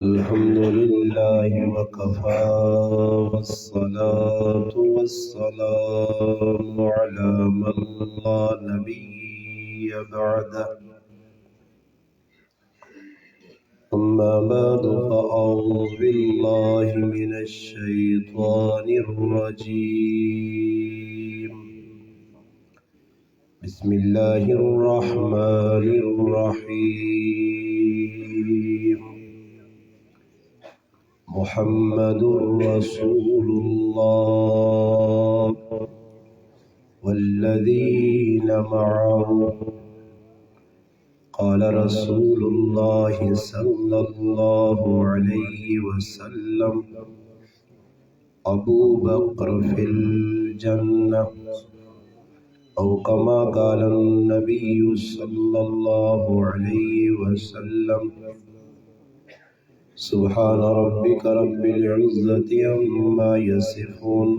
الحمد لله وكفى والصلاة والسلام على من لا نبي بعده أما بعد فأعوذ بالله من الشيطان الرجيم بسم الله الرحمن الرحيم محمد رسول الله والذين معه قال رسول الله صلى الله عليه وسلم أبو بكر في الجنة أو كما قال النبي صلى الله عليه وسلم سبحان ربك رب العزة عما يصفون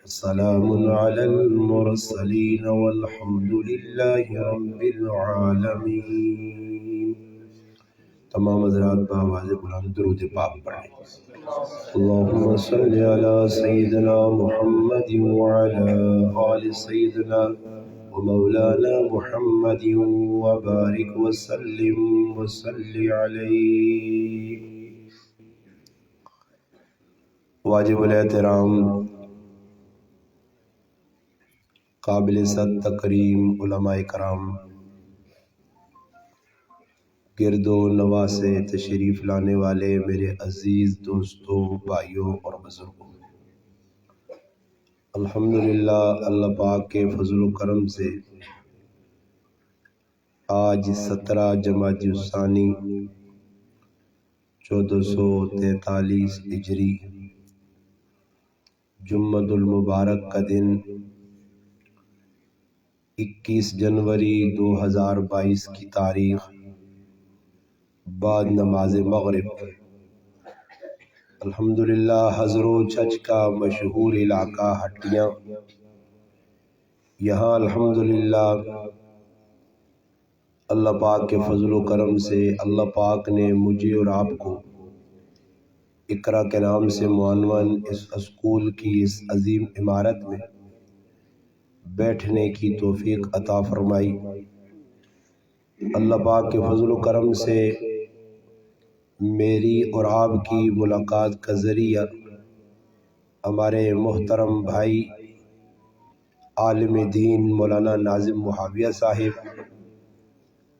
سلام على المرسلين والحمد لله رب العالمين. تمام حضرات بآواز بلند درود پاک پڑھیں. اللهم صل على سيدنا محمد وعلى آل سيدنا ومولانا محمد وبارك وسلم وصل عليه. واجب الاحترام قابل صد تکریم علماء کرام، گرد و نواح سے تشریف لانے والے میرے عزیز دوستوں، بھائیوں اور بزرگوں، الحمدللہ اللہ پاک کے فضل و کرم سے آج 17 جمادی الثانی 1443 ہجری جمعۃ المبارک کا دن 21 جنوری 2022 کی تاریخ بعد نماز مغرب، الحمدللہ حضر و چھچ کا مشہور علاقہ ہٹیاں، یہاں الحمدللہ اللہ پاک کے فضل و کرم سے اللہ پاک نے مجھے اور آپ کو اقرا کے نام سے معنون اس اسکول کی اس عظیم عمارت میں بیٹھنے کی توفیق عطا فرمائی. اللہ پاک کے فضل و کرم سے میری اور آپ کی ملاقات کا ذریعہ ہمارے محترم بھائی عالم دین مولانا ناظم معاویہ صاحب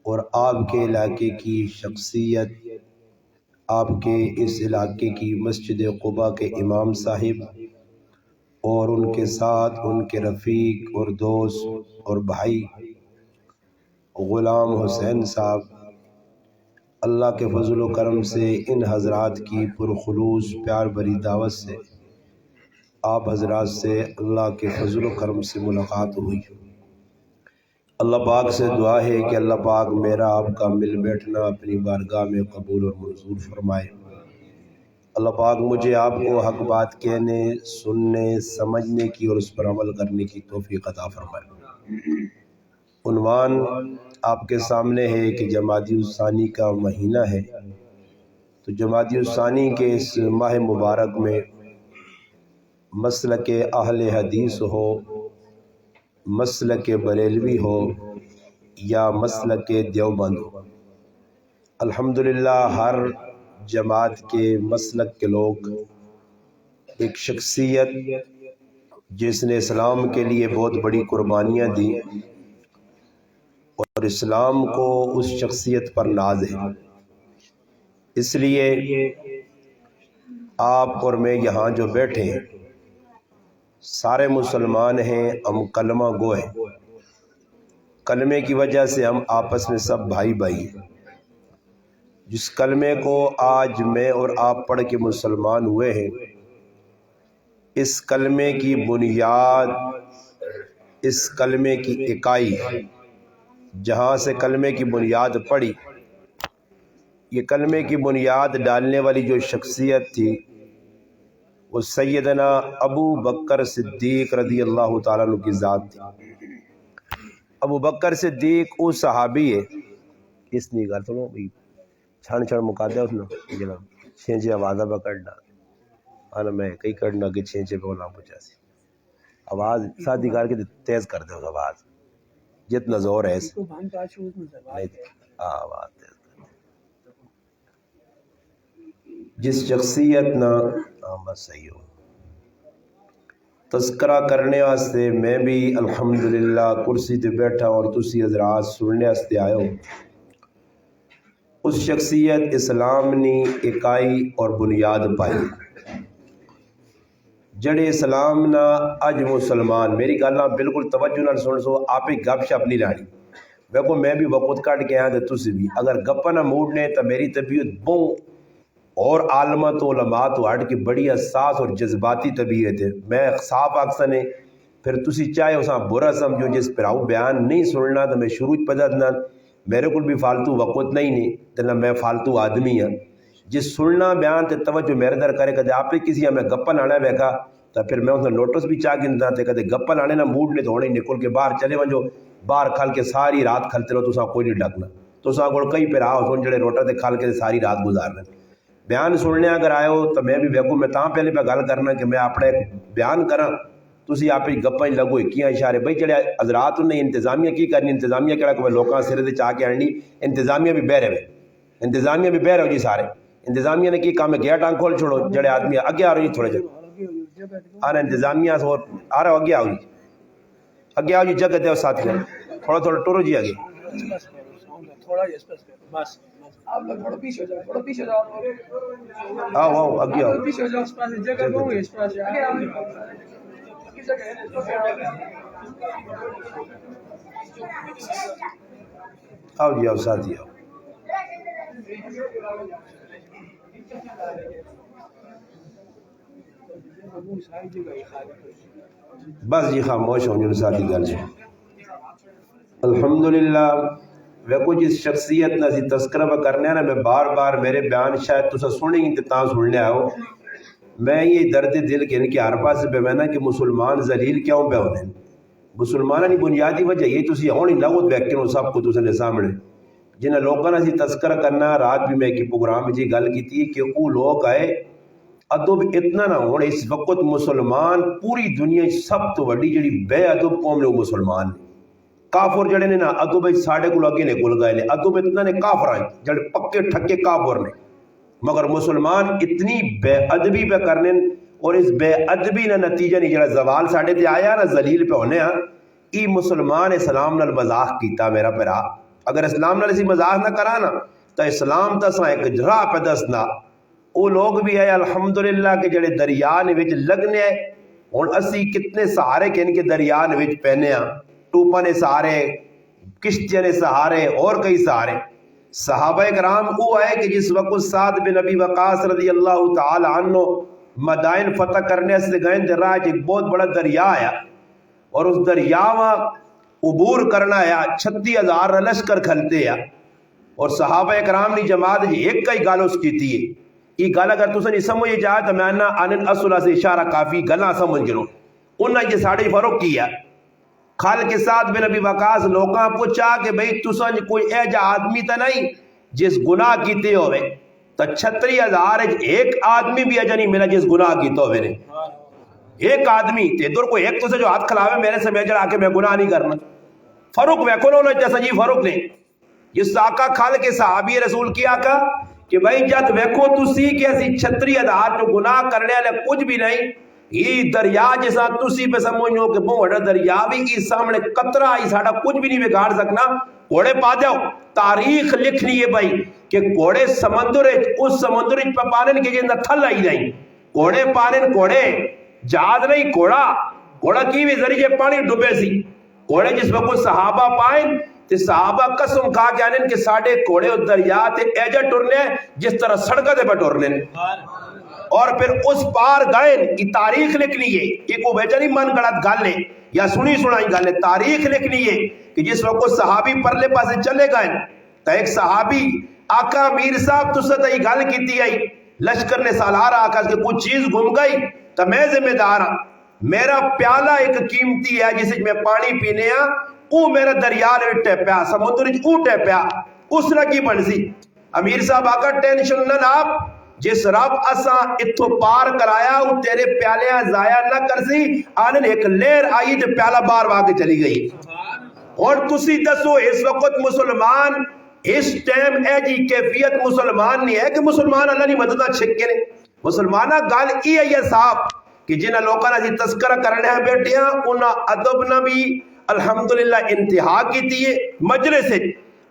اور آپ کے علاقے کی شخصیت، آپ کے اس علاقے کی مسجد قباء کے امام صاحب اور ان کے ساتھ ان کے رفیق اور دوست اور بھائی غلام حسین صاحب، اللہ کے فضل و کرم سے ان حضرات کی پرخلوص پیار بری دعوت سے آپ حضرات سے اللہ کے فضل و کرم سے ملاقات ہوئی. اللہ پاک سے دعا ہے کہ اللہ پاک میرا آپ کا مل بیٹھنا اپنی بارگاہ میں قبول اور منظور فرمائے. اللہ پاک مجھے آپ کو حق بات کہنے، سننے، سمجھنے کی اور اس پر عمل کرنے کی توفیق عطا فرمائے. عنوان آپ کے سامنے ہے کہ جمادی الثانی کا مہینہ ہے، تو جمادی الثانی کے اس ماہ مبارک میں مسلک اہل حدیث ہو، مسلک بریلوی ہو یا مسلک دیوبند ہو، الحمدللہ ہر جماعت کے مسلک کے لوگ ایک شخصیت جس نے اسلام کے لیے بہت بڑی قربانیاں دی اور اسلام کو اس شخصیت پر ناز ہے. اس لیے آپ اور میں یہاں جو بیٹھے ہیں سارے مسلمان ہیں، ہم کلمہ گو ہیں، کلمے کی وجہ سے ہم آپس میں سب بھائی بھائی ہیں. جس کلمے کو آج میں اور آپ پڑھ کے مسلمان ہوئے ہیں، اس کلمے کی بنیاد، اس کلمے کی اکائی، جہاں سے کلمے کی بنیاد پڑی، یہ کلمے کی بنیاد ڈالنے والی جو شخصیت تھی وہ سیدنا ابو بکر صدیق رضی اللہ تعالیٰ عنہ کی ذات تھی. ابو بکر صدیق وہ صحابی ہے، اس نہیں گل سنو بھائی چھان چھان مکا دیا اس نے جناب چھینچے آوازہ پہ کٹنا آنا میں کئی کٹنا کہ چھینچے پہ ہونا پوچھا سی آواز ساتھ دکھار کے تیز کر دے اس آواز جتنا زور ہے آواز تیز کر جس شخصیت نہ بس صحیح ہو تذکرہ کرنے واسطے میں بھی الحمدللہ کرسی تے بیٹھا اور تسی حضرات سننے واسطے آئے ہو اس شخصیت اسلام نے اکائی اور بنیاد پائی جڑے اسلام نہ اج مسلمان میری گلاں بالکل توجہ نال سن سو آپ ہی گپ شپ نہیں لانی دیکھو میں بھی وقت کٹ کے آیا تے تسی بھی اگر گپا نہ موڈ نے تو میری طبیعت بہت اور عالمت و علماء تو ہٹ کے بڑی حساس اور جذباتی طبیعت ہے میں صاف اکثر نے پھر تسی چاہے اساں برا سمجھو جس پر آؤ بیان نہیں سننا تو میں شروع پتا نہ میرے کو بھی فالتو وقت نہیں تو نہ میں فالتو آدمی ہاں جس سننا بیان تے توجہ میرے در کرے کدے آپ کسی ہمیں گپا لانا بیکا تو پھر میں اس نے نوٹس بھی چاہ گنتا تے کدے گپا لانے نہ موڈ نے تو ہونے نکل کے باہر چلے ونجو باہر کھل کے ساری رات کھلتے رہو تو کوئی نہیں ڈکنا تو کو کئی پھر آؤ سن جڑے روٹا تے کھل کے ساری رات گزارنے بیان سننے اگر آئے ہو تو میں بھی ویکو میں تاں پہلے پہ گل کرنا کہ میں اپنے بیان کرا تسی آپ گپاں لگو کیا اشارے بھائی جڑے حضرات نے انتظامیہ کی کرنی انتظامیہ کہڑا کہ لوکاں سرے تے چاہ کے آنی انتظامیہ بھی بہ رہے انتظامیہ بھی بہ رہے جی سارے انتظامیہ نے کی کام ہے گیٹ آن کھول چھوڑو جڑے آدمی اگے آ رہے جی تھوڑے جگہ آ رہے انتظامیہ آ رہا اگے آؤ جی اگے آؤ جی جگہ دے ساتھ تھوڑا تھوڑا ٹورو جی آگے آپ لوگ تھوڑا پیچھے ہو جاؤ آؤ آؤ اگے آؤ پیچھے ہو جاؤ اس پاس جگہ بہت ہے اس پاس آگے آؤ جگہ ہے آؤ جی آؤ ساتھی آؤ بس جی خاموش ہوں جو ساتھی گل جی الحمدللہ ویکو جس شخصیت نہ سی تذکرہ پہ کرنے نا میں بار بار میرے بیان شاید تسا سنیں گے تاں سننے آؤ میں یہ درد دل کے ان کے ہر پاس پہ میں نا کہ مسلمان ذلیل کیوں پہ ہونے مسلمانوں کی بنیادی وجہ یہ تسی ہونی لغت بیٹھے ہو سب کو تسے نے سامنے جنہیں لوگوں نے سی تذکرہ کرنا رات بھی میں کی پروگرام میں جی گل کی تھی کہ وہ لوگ آئے ادب اتنا نہ ہونے اس وقت مسلمان پوری دنیا سب تو وڈی جڑی بے ادب قوم نے وہ مسلمان کافر جڑے نے نا ادب ساڑھے کو لگے نے گل گئے ادب اتنا نے کافر آئے جڑے پکے ٹھکے کافر نے مگر مسلمان اتنی بے ادبی پہ کرنے اور اس بے ادبی نہ نتیجہ نہیں جڑا زوال ساڑھے تے آیا نا ذلیل پہ ہونے ہاں ای مسلمان اسلام نال مزاح کیتا میرا پرا اگر اسلام نال اسی مزاح نہ کرانا تو اسلام تسا ایک راہ پہ دسنا وہ لوگ بھی ہے الحمدللہ کہ جڑے دریا نے وچ لگنے ہیں ہن اسی کتنے سہارے کہ ان کے دریا نے وچ پہنے ہاں ٹوپا نے سہارے کشتیاں نے سہارے اور کئی سہارے صحابہ کرام وہ ہے کہ جس وقت سعد بن ابی وقاص رضی اللہ تعالی عنہ مدائن فتح کرنے سے گئے در راہ ایک بہت بڑا دریا آیا اور اس دریا عبور کرنا ہے 36,000 لشکر کھلتے ہیں اور صحابہ کرام نے جماعت ایک کئی گال اس کی تھی یہ گل اگر تسا نہیں سمجھ جائے تو میں نا ان اصلہ سے اشارہ کافی گلا سمجھ لو انہیں یہ ساڑھے فرق کیا کھال کے ساتھ بن ابی وقاص لوگاں پوچھا کہ بھئی تسا کوئی ایجا آدمی تا نہیں جس گناہ کیتے ہوئے تو 36,000 ایک آدمی بھی ایجا نہیں ملا جس گناہ کیتے ہوئے نے ایک آدمی تے در کو ایک تو سے جو ہاتھ کھلاوے میرے سے میجر آکے میں گناہ نہیں کرنا فروق ویکو لو جیسا جی فروق نے جس آقا کھال کے صحابی رسول کی آقا کہ بھائی جد ویکو تسی کہ ایسی 36,000 جو گناہ کرنے والے کچھ بھی نہیں یہ دریا جیسا تسی پہ سمجھو کہ بہت دریا بھی اس سامنے قطرہ ہی ساڑھا کچھ بھی نہیں بگاڑ سکنا کوڑے پا جاؤ تاریخ لکھنی ہے بھائی کہ کوڑے سمندر اس سمندر پہ پانن کے جندہ تھل آئی نہیں کوڑے پانن کوڑے جہاز نہیں کوڑا کی بھی ذریعے پانی ڈوبے سی کوڑے جس وقت صحابہ پائیں تے صحابہ قسم کھا کے آنن کہ ساڑھے کوڑے اور دریا تے ایجا ٹرنے جس طرح سڑکہ دے پہ ٹرنے اور پھر اس پار گئے کی تاریخ لکھنی ہے ایک وہ بیچاری من گڑت گالے یا سنی سنائی گالے تاریخ لکھنی ہے کہ جس وقت صحابی پرلے پاسے چلے گئے تو ایک صحابی آقا میر صاحب تُس سے یہ گال کیتی آئی لشکر نے سالارہ آقا کہ کچھ چیز گم گئی تو میں ذمہ دار ہوں میرا پیالہ ایک قیمتی ہے جسے میں پانی پینے ہاں او میرا دریا نے ٹیپیا سمندر او ٹیپیا اس نے کی بنسی امیر صاحب آقا ٹینشن نہ آپ جس رب اساں اتھو پار کرایا وہ تیرے پیالیاں ضائع نہ کرسی آنن ایک لہر آئی تے پیالہ بار واقع چلی گئی اور تسی دسو اس وقت مسلمان اس ٹائم اے جی کیفیت مسلمان نہیں ہے کہ مسلمان اللہ نہیں مددہ چھکے نے مسلمانہ گال ای ہے یہ صاحب کہ جنہ لوگوں نے تذکرہ کرنے ہیں بیٹھے ہیں انہاں ادب نہ بھی الحمدللہ انتہا کی تیئے مجلس سے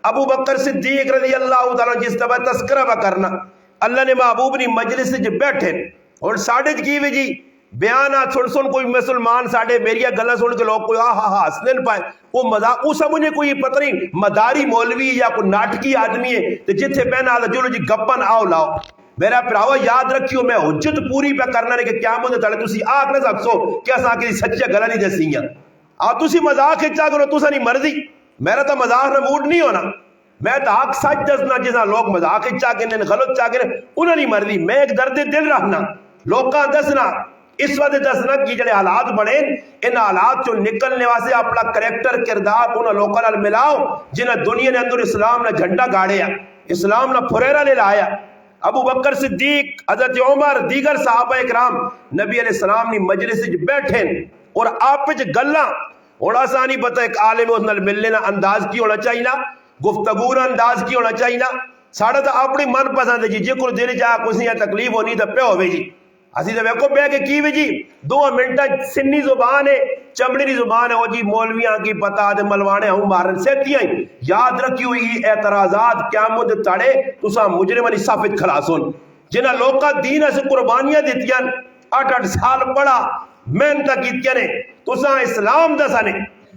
ابو بکر صدیق رضی اللہ تعالیٰ جس طرح تذکرہ با کرنا اللہ نے محبوب نے مجلس سے بیٹھے اور ساڑھے کی وجہ بیانات سن کوئی مسلمان ساڑھے میری گلہ سن کے لوگ کوئی ہاں ہسنے پائے وہ مذاق وہ سمجھے کوئی پتہ نہیں مداری مولوی یا کوئی ناٹکی آدمی ہے تو جتھے پہنا آدھا جو جی گپن آؤ لاؤ میرا پراوا یاد رکھیو میں حجت پوری پہ کرنا ہے کہ قیامت تلے تسی آگ نہ سکسو کیا سا کسی سچا گلہ نہیں دسیاں آپ تسی مذاق کھچا کرو تسا نہیں مرضی میرا تو مذاق نہ موڈ نہیں ہونا میں تو آگ سچ دسنا جسا لوگ مذاق کھچا کے غلط چاہ کے انہوں نہیں مرضی میں ایک درد دل رکھنا لوگاں دسنا اس وقت دسنا کی جڑے حالات بنے ان حالات جو نکلنے واسطے اپنا کریکٹر کردار انہوں لوگوں نال ملاؤ جنہیں دنیا نے اندر اسلام نہ جھنڈا گاڑیا اسلام نہ پھریرا لے لایا ابو بکر صدیق حضرت عمر دیگر صحابہ اکرام نبی علیہ السلام نے مجلس بیٹھے اور آپ پہ گلاں اور آسانی پتہ ایک عالم اس نال ملنے نا انداز کی ہونا چاہیے نا گفتگو نا انداز کی ہونا چاہیے نا ساڑھا تو اپنی من پسند ہے جی جے کو دل چاہ کسی تکلیف ہونی تو پہ ہوئے جی اسی تو ویکو بے کے کی وی جی 2 منٹا سنی زبان ہے چمڑی دی زبان ہے وہ جی مولویاں کی پتہ دے ملوانے ہوں مارن سیتیاں یاد رکھی ہوئی اعتراضات قیامت تڑے تسا مجرمانی صافت خلاصون جنہ لوکا دین سے قربانیاں دیتیاں 8 سال پڑا محنت کیتیاں نے تسا اسلام دسا نے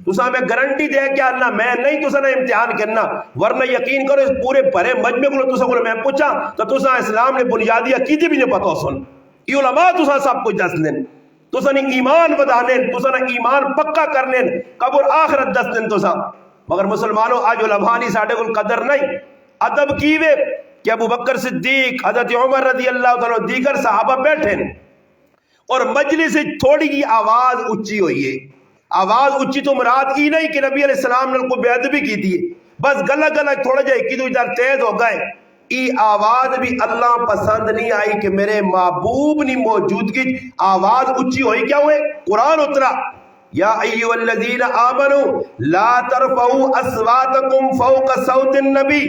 تسا میں گارنٹی دے کہ اللہ میں نہیں تسا نے امتحان کرنا ورنہ یقین کرو اس پورے بھرے مجمع کو تسا کو میں پوچھا تو تسا اسلام نے بنیادی عقیدے بھی نہیں پتہ سن یہ علماء تسا سب کچھ دس دیں تسا نے ایمان بدانے تسا نے ایمان پکا کرنے قبر آخرت دس دیں تسا مگر مسلمانوں آج علماء نہیں ساڑھے کو قدر نہیں ادب کیوے کہ ابو بکر صدیق حضرت عمر رضی اللہ تعالیٰ دیگر صحابہ بیٹھے اور مجلس سے تھوڑی کی آواز اچھی ہوئی ہے آواز اچھی تو مراد ہی نہیں کہ نبی علیہ السلام نے کو بے ادبی کی تھی بس گلہ گلہ تھوڑا جائے کی تو ادھر تیز ہو گئے ای آواز بھی اللہ پسند نہیں آئی کہ میرے محبوب نہیں موجودگی آواز اچھی ہوئی کیا ہوئے قرآن اترا یا ایوہ الذین آمنوا لا ترفعوا اصواتکم فوق صوت النبی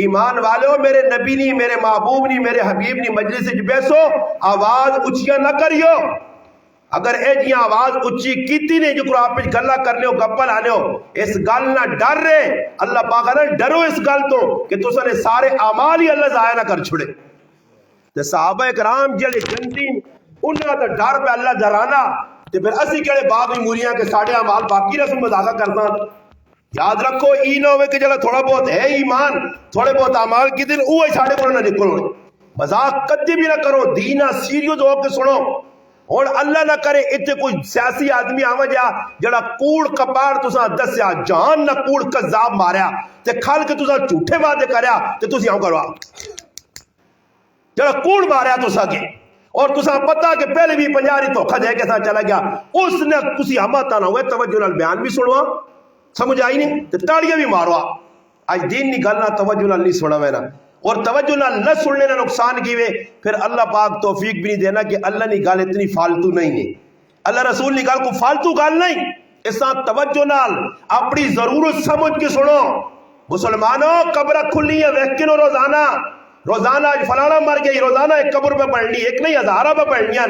ایمان والو میرے نبی نہیں میرے محبوب نہیں میرے حبیب نہیں مجلس سے بیسو آواز اچھیاں نہ کریو اگر اے جی آواز اچھی کیتی نہیں جو آپ پہ گلہ کرنے ہو گپل آنے ہو اس گل نہ ڈر رہے اللہ پاک نے ڈرو اس گل تو کہ تسا نے سارے اعمال ہی اللہ ضائع نہ کر چھڑے تے صحابہ کرام جڑے جنتی انہاں دا ڈر پہ اللہ ڈرانا تے پھر اسی کہڑے باغ موریاں کے ساڑھے اعمال باقی رسم مذاقہ کرنا یاد رکھو ای نہ ہوئے کہ جڑا تھوڑا بہت ہے ایمان تھوڑے بہت اعمال کی دن اوہ ساڑھے کو نہ نکلو مذاق کدی بھی نہ کرو دینہ سیریوس ہو کے سنو اور اللہ نہ کرے اتنے کوئی سیاسی آدمی آوہ جا جڑا کوڑ کپار تسا دسیا جان نہ کوڑ کذاب ماریا تے کھال کے تسا جھوٹے وعدے کریا تے تسی آؤں کروا جڑا کوڑ ماریا تسا کے اور تسا پتا کہ پہلے بھی 50 دھوکھا دے کے ساتھ چلا گیا اس نے تسی ہمتا نہ ہوئے توجہ نال بیان بھی سنوا سمجھ آئی نہیں تے تاڑیاں بھی ماروا آج دین نہیں گلنا توجہ نال نہیں سنا میں نا اور توجہ نہ سننے نہ نقصان کیوے پھر اللہ پاک توفیق بھی نہیں دینا کہ اللہ نے گال اتنی فالتو نہیں ہے اللہ رسول نے گال کو فالتو گال نہیں اس طرح توجہ نال اپنی ضرورت سمجھ کے سنو مسلمانوں قبر کھلی ہے ویکنو روزانہ فلانا مر گئی روزانہ ایک قبر پہ پڑھنی ایک نہیں ہزارہ پہ پڑھنیاں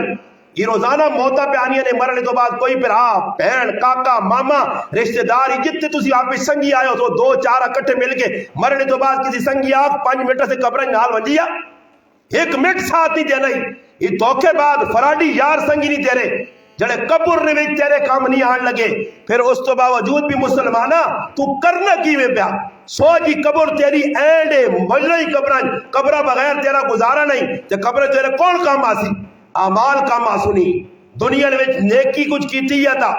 یہ روزانہ موتا پہ آنیاں نے مرنے تو بعد کوئی پھر بہن کاکا ماما رشتہ داری جتنے تسی آپ سنگی آئے ہو تو 2-4 اکٹھے مل کے مرنے تو بعد کسی سنگی آپ 5 منٹ سے قبریں نال ونجیا 1 منٹ ساتھ نہیں دینا یہ دھوکے بعد فراڈی یار سنگی نہیں دے رہے جڑے قبر نے بھی تیرے کام نہیں آن لگے پھر اس تو باوجود بھی مسلمانہ تو کرنا کیویں پیا سو جی قبر تیری اینڈ مجرئی قبرہ بغیر تیرا گزارا نہیں تے قبر تیرے کون کام آسی اعمال کام آسنی دنیا نے نیکی کچھ کی تھی یا تھا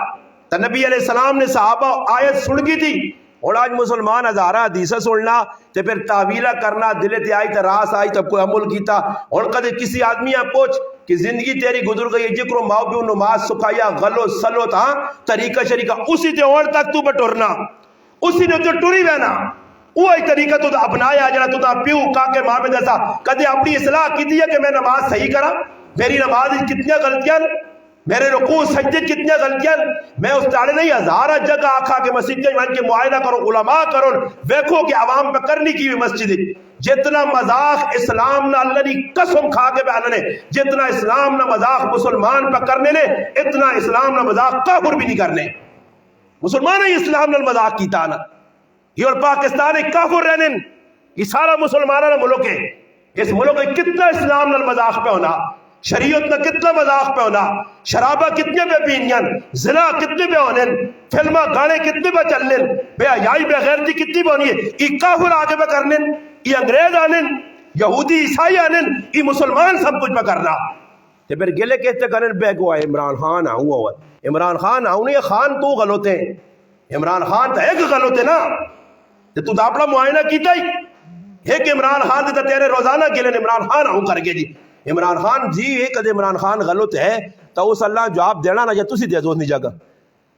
تو نبی علیہ السلام نے صحابہ آیت سن کی تھی اور آج مسلمان ہزارہ حدیثہ سننا تے پھر تعویلہ کرنا دل تے آئی تے راس آئی تے کوئی عمل کیتا اور کدے کسی آدمی آپ پوچھ کہ زندگی تیری گزر گئی جکرو ماؤ بیو نماز سکھایا غلو سلو تھا طریقہ شریکہ اسی تے اور تک تو بٹورنا اسی نے تو ٹوری بہنا وہی طریقہ تو اپنایا جڑا تو پیو کا کے ماں میں دسا کدے اپنی اصلاح کی ہے کہ میں نماز صحیح کرا، میری نماز کتنی غلطیاں، میرے رکوع سجدے کتنی غلطیاں، میں اس تاڑے نہیں ہزارہ جگہ آکھا کہ مسجد ایمان کے معائنہ کرو، علماء کرو، ویکھو کہ عوام پہ کرنی کی بھی مسجد جتنا مذاق اسلام نہ اللہ نے قسم کھا کے بیان نے جتنا اسلام نہ مذاق مسلمان پہ کرنے نے اتنا اسلام نہ مذاق کافر بھی نہیں کرنے. مسلمان ہی اسلام نہ مذاق کیتا نا، یہ اور پاکستان کافر رہنے، یہ سارا مسلمانہ نہ ملک ہے، اس ملک میں کتنا اسلام نہ مذاق پہ ہونا، شریعت نہ کتنا مذاق پہ ہونا، شرابہ کتنے پہ پینیاں، زنا کتنے پہ ہونے، فلمہ گانے کتنے پہ چلنے، بے حیائی بے غیرتی کتنی پہ ہونی ہے. یہ کافر آگے پہ کرنے، یہ انگریز آنے، یہودی عیسائی آنے، یہ مسلمان سب کچھ پہ کرنا. تو پھر گلے کہتے کرنے بے گو ہے عمران خان آؤں ہوا، عمران خان آؤں نہیں، خان تو غلط ہے، عمران خان تو ایک غلط ہے نا، تو اپنا معائنہ کیتا ہی ایک عمران خان تے تیرے روزانہ گلے عمران خان آؤں کر کے جی عمران خان جی ایک عمران خان غلط ہے تو اس اللہ جواب دینا نہ جا تسی دے دو نہیں جگہ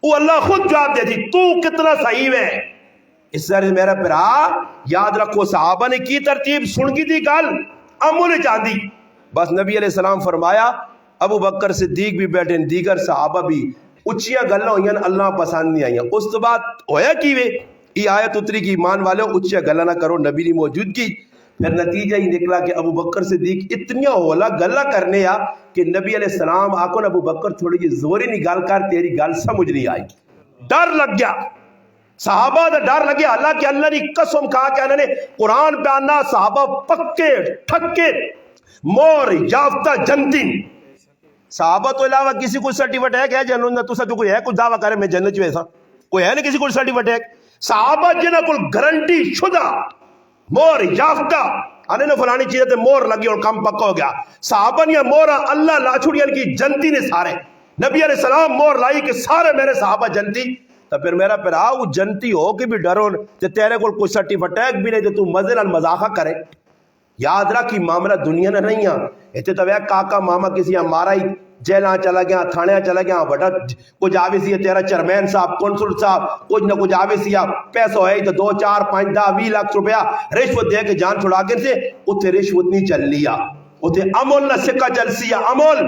وہ اللہ خود جواب دے دی تو کتنا صحیح ہے. اس طرح میرا پرا یاد رکھو صحابہ نے کی ترتیب سن کی تھی گل امو نے چاندی بس نبی علیہ السلام فرمایا ابو بکر صدیق بھی بیٹھے دیگر صحابہ بھی اچھیاں گلیں ہوئی اللہ پسند نہیں آئیں. اس تو بعد ہویا کی وے یہ آیت اتری کی ایمان والے اچھیاں گلیں نہ کرو نبی نے موجود کی. پھر نتیجہ ہی نکلا کہ ابو بکر صدیق اتنی ہولا گلہ کرنے آ کہ نبی علیہ السلام آکو ابو بکر تھوڑی جی زوری نہیں گل کر تیری گل سمجھ نہیں آئی. ڈر لگ گیا صحابہ دا ڈر لگ گیا. اللہ کہ اللہ نے قسم کہا کہ انہوں نے قرآن پہ آنا صحابہ پکے ٹھکے مور یافتہ جنتی صحابہ تو علاوہ کسی کو سرٹیفکیٹ ہے کہ جنہوں نے تو سا جو کوئی ہے کچھ دعویٰ کرے میں جنت میں ایسا کوئی ہے نہیں کسی کو سرٹیفکیٹ ہے. صحابہ جنہاں کو گارنٹی شدہ مور یافتہ آنے نے فلانی چیزیں تے مور لگی اور کام پکا ہو گیا. صحابہ نے مورا اللہ لا چھوڑی ان کی جنتی نے سارے نبی علیہ السلام مور لائی کہ سارے میرے صحابہ جنتی. تو پھر میرا پھر آؤ جنتی ہو کہ بھی ڈرو تے تیرے کو کوئی سرٹیفکیٹ بھی نہیں تو مزے نال مذاقہ کرے. یاد رکھ کہ معاملہ دنیا نہ نہیں ہے اتنے تو کاکا ماما کسی مارا ہی جیلاں چلا گیا تھانے چلا گیا بڑا کچھ آوے سی تیرا چیئرمین صاحب کونسل صاحب کچھ نہ کچھ آوے سی پیسہ ہے تو 2 4 5 10 20 لاکھ روپیہ رشوت دے کے جان چھڑا کے سے اتنے رشوت نہیں چل لیا اتنے امول نہ سکہ چل سیا امول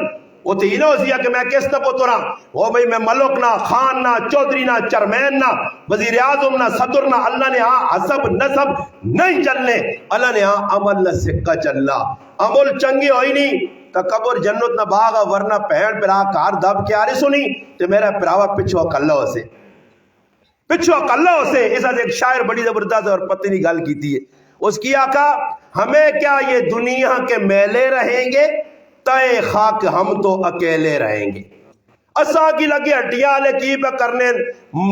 اتنے ہی نہ ہو سیا کہ میں کس نہ پوتو رہا وہ بھئی میں ملک نہ خان نہ چودری نہ چیئرمین نہ وزیر اعظم نہ صدر نہ اللہ نے ہاں حسب نسب نہیں چلنے اللہ نے ہاں عمل نہ سکہ چلنا عمل چنگی ہوئی نہیں تو قبر جنت نہ باغا ورنہ پہن پرا کار دب کے آرے سنی تو میرا پراوا پچھو کلہ ہو سے پچھو کلہ ہو سے اس ایک شاعر بڑی زبردست اور پتہ نہیں گل کیتی ہے اس کی آقا ہمیں کیا یہ دنیا کے میلے رہیں گے تے خاک ہم تو اکیلے رہیں گے. اسا کی لگے ہٹیاں لے کی پہ کرنے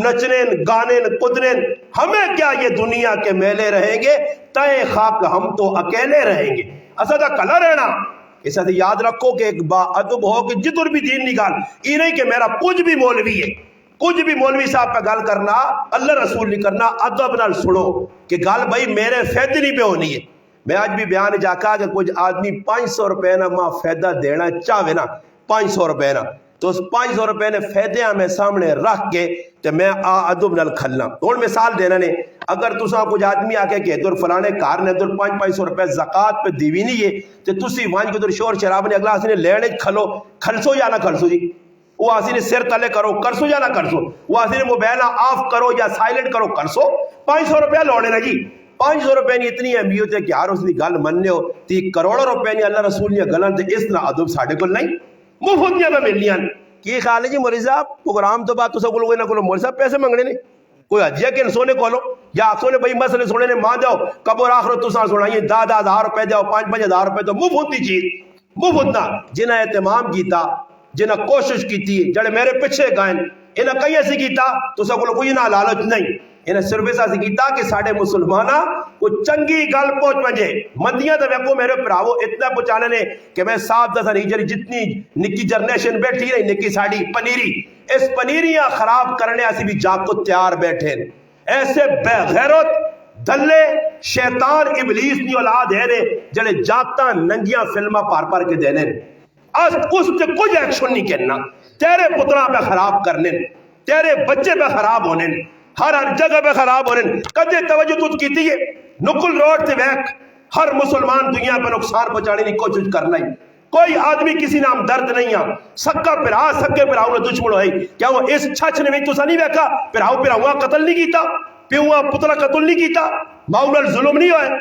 نچنے گانے کدنے ہمیں کیا یہ دنیا کے میلے رہیں گے تے خاک ہم تو اکیلے رہیں گے. اسا دا کلہ رہنا اس سے یاد رکھو کہ ایک با ادب ہو کہ جدر بھی دین نکال یہ نہیں کہ میرا کچھ بھی مولوی ہے کچھ بھی مولوی صاحب پہ گل کرنا اللہ رسول نہیں کرنا ادب نال سنو کہ گل بھائی میرے فائدے نہیں پہ ہونی ہے. میں آج بھی بیان جا کہا کہ کچھ آدمی 500 روپے نہ ماں فائدہ دینا چاہے نا 500 روپے نہ تو اس 500 روپے نے فائدہ میں سامنے رکھ کے تو میں ادب نال کھلنا. اور مثال دینا نے اگر تساں کچھ آدمی آ کے کہ ادھر فلانے کار نے ادھر 500 روپے زکات پہ دیوی نہیں ہے تو تسی وہاں کے ادھر شور شراب نے اگلا آسی نے لینے کھلو کھلسو یا نہ کھلسو جی وہ آسی نے سر تلے کرو کرسو یا نہ کرسو وہ آسی نے موبائل آف کرو یا سائلنٹ کرو کرسو 500 روپے لوڑے نا جی 500 روپے نہیں اتنی اہمیت ہے کہ ہر اس کی گل مننے ہو 30 کروڑوں روپے نہیں اللہ رسول نے گلن تے اس طرح ادب ساڈے کول نہیں مفتیاں میں ملنیاں. کی خیال ہے جی مولوی صاحب پروگرام تو بعد تو سب کوئی نہ کوئی مولوی صاحب پیسے منگنے نے کوئی حجیہ کے سونے کولو یا سونے بھائی مسئلے سونے نے ماں دو قبر آخرت تو ساں سنائیے 10,000 روپے دو 5,000 روپے تو مفت دی چیز مفت نہ جنہیں اہتمام کیتا جنہیں کوشش کیتی جڑے میرے پیچھے گائیں انہیں کئی ایسی کیتا تو سب کوئی نہ لالچ نہیں انہیں صرف ایسا کیتا کہ ساڑھے مسلمانہ کو چنگی گل پہنچ پنجے مندیاں تو ویکو میرے پراؤ اتنا پہنچانے نے کہ میں صاحب دسا نہیں جری جتنی نکی جنریشن بیٹھی رہی نکی ساڑھی پنیری اس پنیریاں خراب کرنے ایسی بھی جا کو تیار بیٹھے ایسے بے غیرت دلے شیطان ابلیس نہیں اولاد ہے رے جڑے جاتا ننگیاں فلمہ پار پار کے دینے اس سے کچھ ایکشن نہیں کرنا تیرے پترہ پہ خراب کرنے تیرے بچے پہ خراب ہونے ہر جگہ پہ خراب ہو رہے ہیں. کدے توجہ تجھ کی ہے نکل روڈ سے ویک ہر مسلمان دنیا پہ نقصان پہنچانے کی کوشش کرنا ہی. کوئی آدمی کسی نام درد نہیں آ سکا پھرا سکے پھراؤ نے دشمن ہوئی کیا وہ اس چھچ نے بھی تو نہیں ویکھا پھراؤ پھراؤا قتل نہیں کیتا پیوا پتلا قتل نہیں کیتا ماؤل ظلم نہیں ہوئے.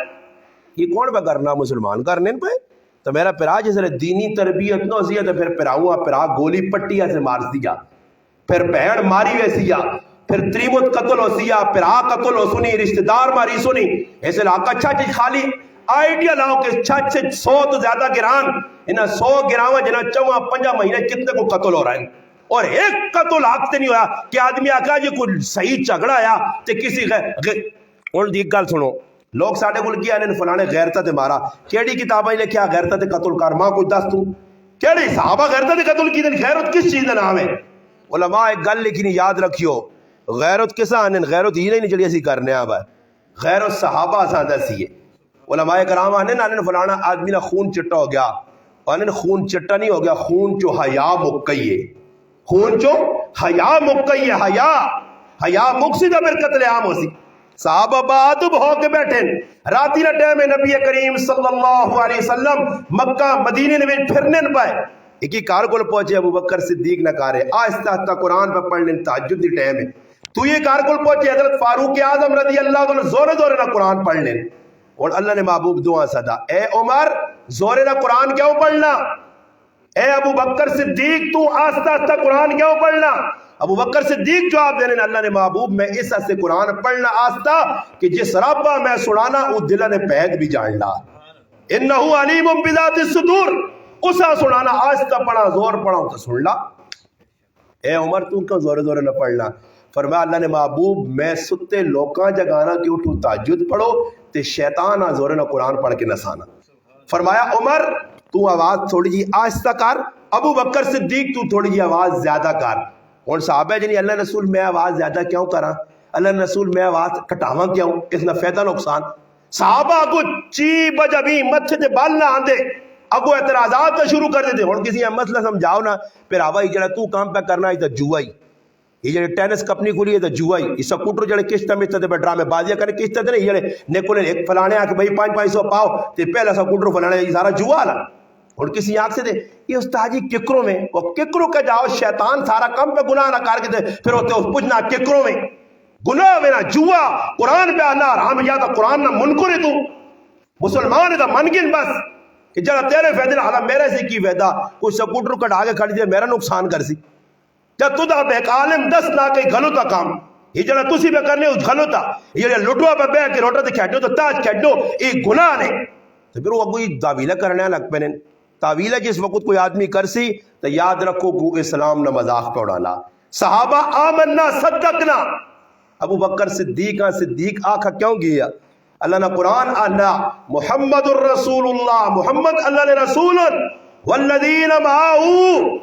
یہ کون پہ کرنا مسلمان کرنے پہ تو میرا پھرا جس نے دینی تربیت نہ سی تو پھر پھراؤا پھرا گولی پٹیا سے مار دیا پھر بہن ماری ویسی پھر تریمت قتل ہو سیا پھرا قتل ہو سنی رشتہ دار ماری سنی ایسے علاقہ اچھا چیز خالی آئیڈیا لاؤ کہ چھت سے 100 تو زیادہ گران انہاں 100 گراواں جنہاں 4-5 مہینے کتنے کو قتل ہو رہا ہے اور ایک قتل حق سے نہیں ہوا کہ آدمی آکا جی کوئی صحیح جھگڑا آیا تے کسی اور ایک گل سنو لوگ ساڈے کول کیا انہاں فلانے غیرت تے مارا کیڑی کتاباں لکھیا غیرت تے قتل کر ماں کوئی دس تو کیڑی صحابہ غیرت تے قتل کیتے غیرت کس چیز دا نام ہے. علماء ایک گل لکھنی یاد رکھیو غیرت کسا آنن غیرت یہ نہیں چلی اسی کرنے آبا غیرت صحابہ سا دسی ہے. علماء کرام آنن فلانا آدمی نا خون چٹا ہو گیا آنن خون چٹا نہیں ہو گیا خون چو حیا مکئی ہے خون چو حیا مکئی ہے حیا مکسی دا پھر قتل عام ہو سی. صحابہ بادب ہو کے بیٹھے راتی نہ ٹائم نبی کریم صلی اللہ علیہ وسلم مکہ مدینے میں پھرنے نہ پائے ایک ہی کار کو پہنچے ابو بکر صدیق نہ کارے آہستہ آہستہ قرآن پہ پڑھنے تہجد دی ٹائم ہے تو یہ کار کو پہنچے حضرت فاروق اعظم رضی اللہ عنہ زورے زورے نہ قرآن پڑھنے اور اللہ نے محبوب دعا صدا اے عمر زورے نہ قرآن کیوں پڑھنا اے ابو بکر صدیق تو آہستہ آہستہ قرآن کیوں پڑھنا ابو بکر صدیق جواب دینے اللہ نے محبوب میں اس سے قرآن پڑھنا آہستہ کہ جس ربا میں سنانا وہ دل نے پہد بھی جاننا انہو علیم بذات الصدور اسا سنانا آہستہ پڑھا زور پڑھا تو سن لا. اے عمر تو کیوں زور زور نہ پڑھنا فرمایا اللہ نے محبوب میں ستے لوکاں جگانا کہ اٹھو تہجد پڑھو تے شیطان زور نہ قرآن پڑھ کے نسانا. فرمایا عمر تو آواز تھوڑی جی آہستہ کر ابو بکر صدیق تو تھوڑی جی آواز زیادہ کر اور صحابہ جنی اللہ رسول میں آواز زیادہ کیوں کرا اللہ رسول میں آواز کٹاواں کیوں اس نہ فائدہ نقصان. صحابہ کو چی بجبی متھے تے بال نہ آندے اگو اعتراضات شروع کر دیتے اور کسی مسئلہ سمجھاؤ نا پھر آوائی جڑا تو کام پہ کرنا ہے تو جوائی یہ جڑے ٹینس کپنی کھلی ہے تو جوائی یہ سکوٹر جڑے قسط میں تے ڈرامے بازیاں کرے قسط تے نہیں جڑے نیکو نے ایک فلانے آ کے بھائی 500 پاؤ تے پہلا سکوٹر فلانے یہ سارا جوا لا اور کسی آنکھ سے دے یہ استاجی ککروں میں وہ ککروں کے جاؤ شیطان سارا کم پہ گناہ نہ کر کے پھر ہوتے اس پوچھنا ککروں میں گناہ میں نہ جوا قرآن پہ آنا رام یا تو قرآن نہ منکر ہے تو مسلمان ہے تو منگن بس کہ جڑا تیرے فائدے حالا میرے سے کی فائدہ کوئی سکوٹر کٹا کے کھڑی دے میرا نقصان کر سی جب تو دا ایک عالم 10 لاکھ کئی غلطا کام یہ جڑا تسی پہ کرنے اس غلطا یہ جڑا لٹوا پہ بیٹھ کے روٹا تے کھڑو تو تاج کھڑو ایک گناہ نے تو پھر وہ کوئی تعویلہ کرنے لگ پنے تعویلہ جس وقت کوئی آدمی کر سی تو یاد رکھو کو اسلام نہ مذاق پہ اڑانا. صحابہ آمنا صدقنا ابو بکر صدیق آنکھا کیوں گیا اللہ نے قرآن آنا محمد الرسول اللہ محمد اللہ نے رسول والذین معاہو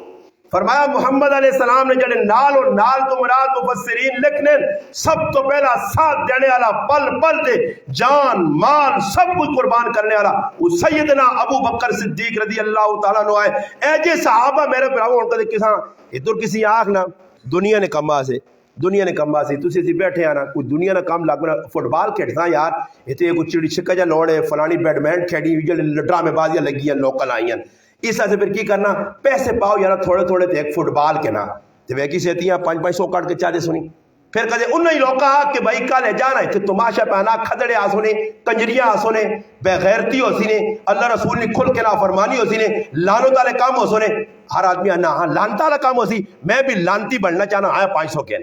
فرمایا محمد علیہ السلام نے جڑے نال اور نال تو مراد مفسرین لکھنے سب تو پہلا ساتھ دینے والا پل پل دے جان مال سب کچھ قربان کرنے والا وہ سیدنا ابو بکر صدیق رضی اللہ تعالیٰ عنہ آئے اے جے صحابہ میرے پراؤں ان کا دے کساں ادھر کسی آنکھ نہ دنیا نے کما سے تسی سی بیٹھے آنا کوئی دنیا نہ کام لگ رہا فٹ بال کھیڑتا یار اتنے کوئی چڑی چھکا جا لوڑے فلانی بیڈمنٹ کھیڑی ڈرامے بازیاں لگی ہیں لوکل آئی ہیں اس سے پھر کی کرنا پیسے پاؤ یار تھوڑے تھوڑے تے ایک فٹ بال کے نا تے ویکی سیتیاں 500 کٹ کے چاہتے سنی پھر کہتے انہی لوکا کہ بھائی کل ہے جانا ہے تماشا پہنا کھدڑے آسونے کنجریاں آسونے بے غیرتی ہو سینے اللہ رسول نے کھل کے نافرمانی ہو سینے لانو تالے کام ہو سونے ہر آدمی آنا ہاں لانتا والا کام ہو سی میں بھی لانتی بڑھنا چاہنا آیا 500 کے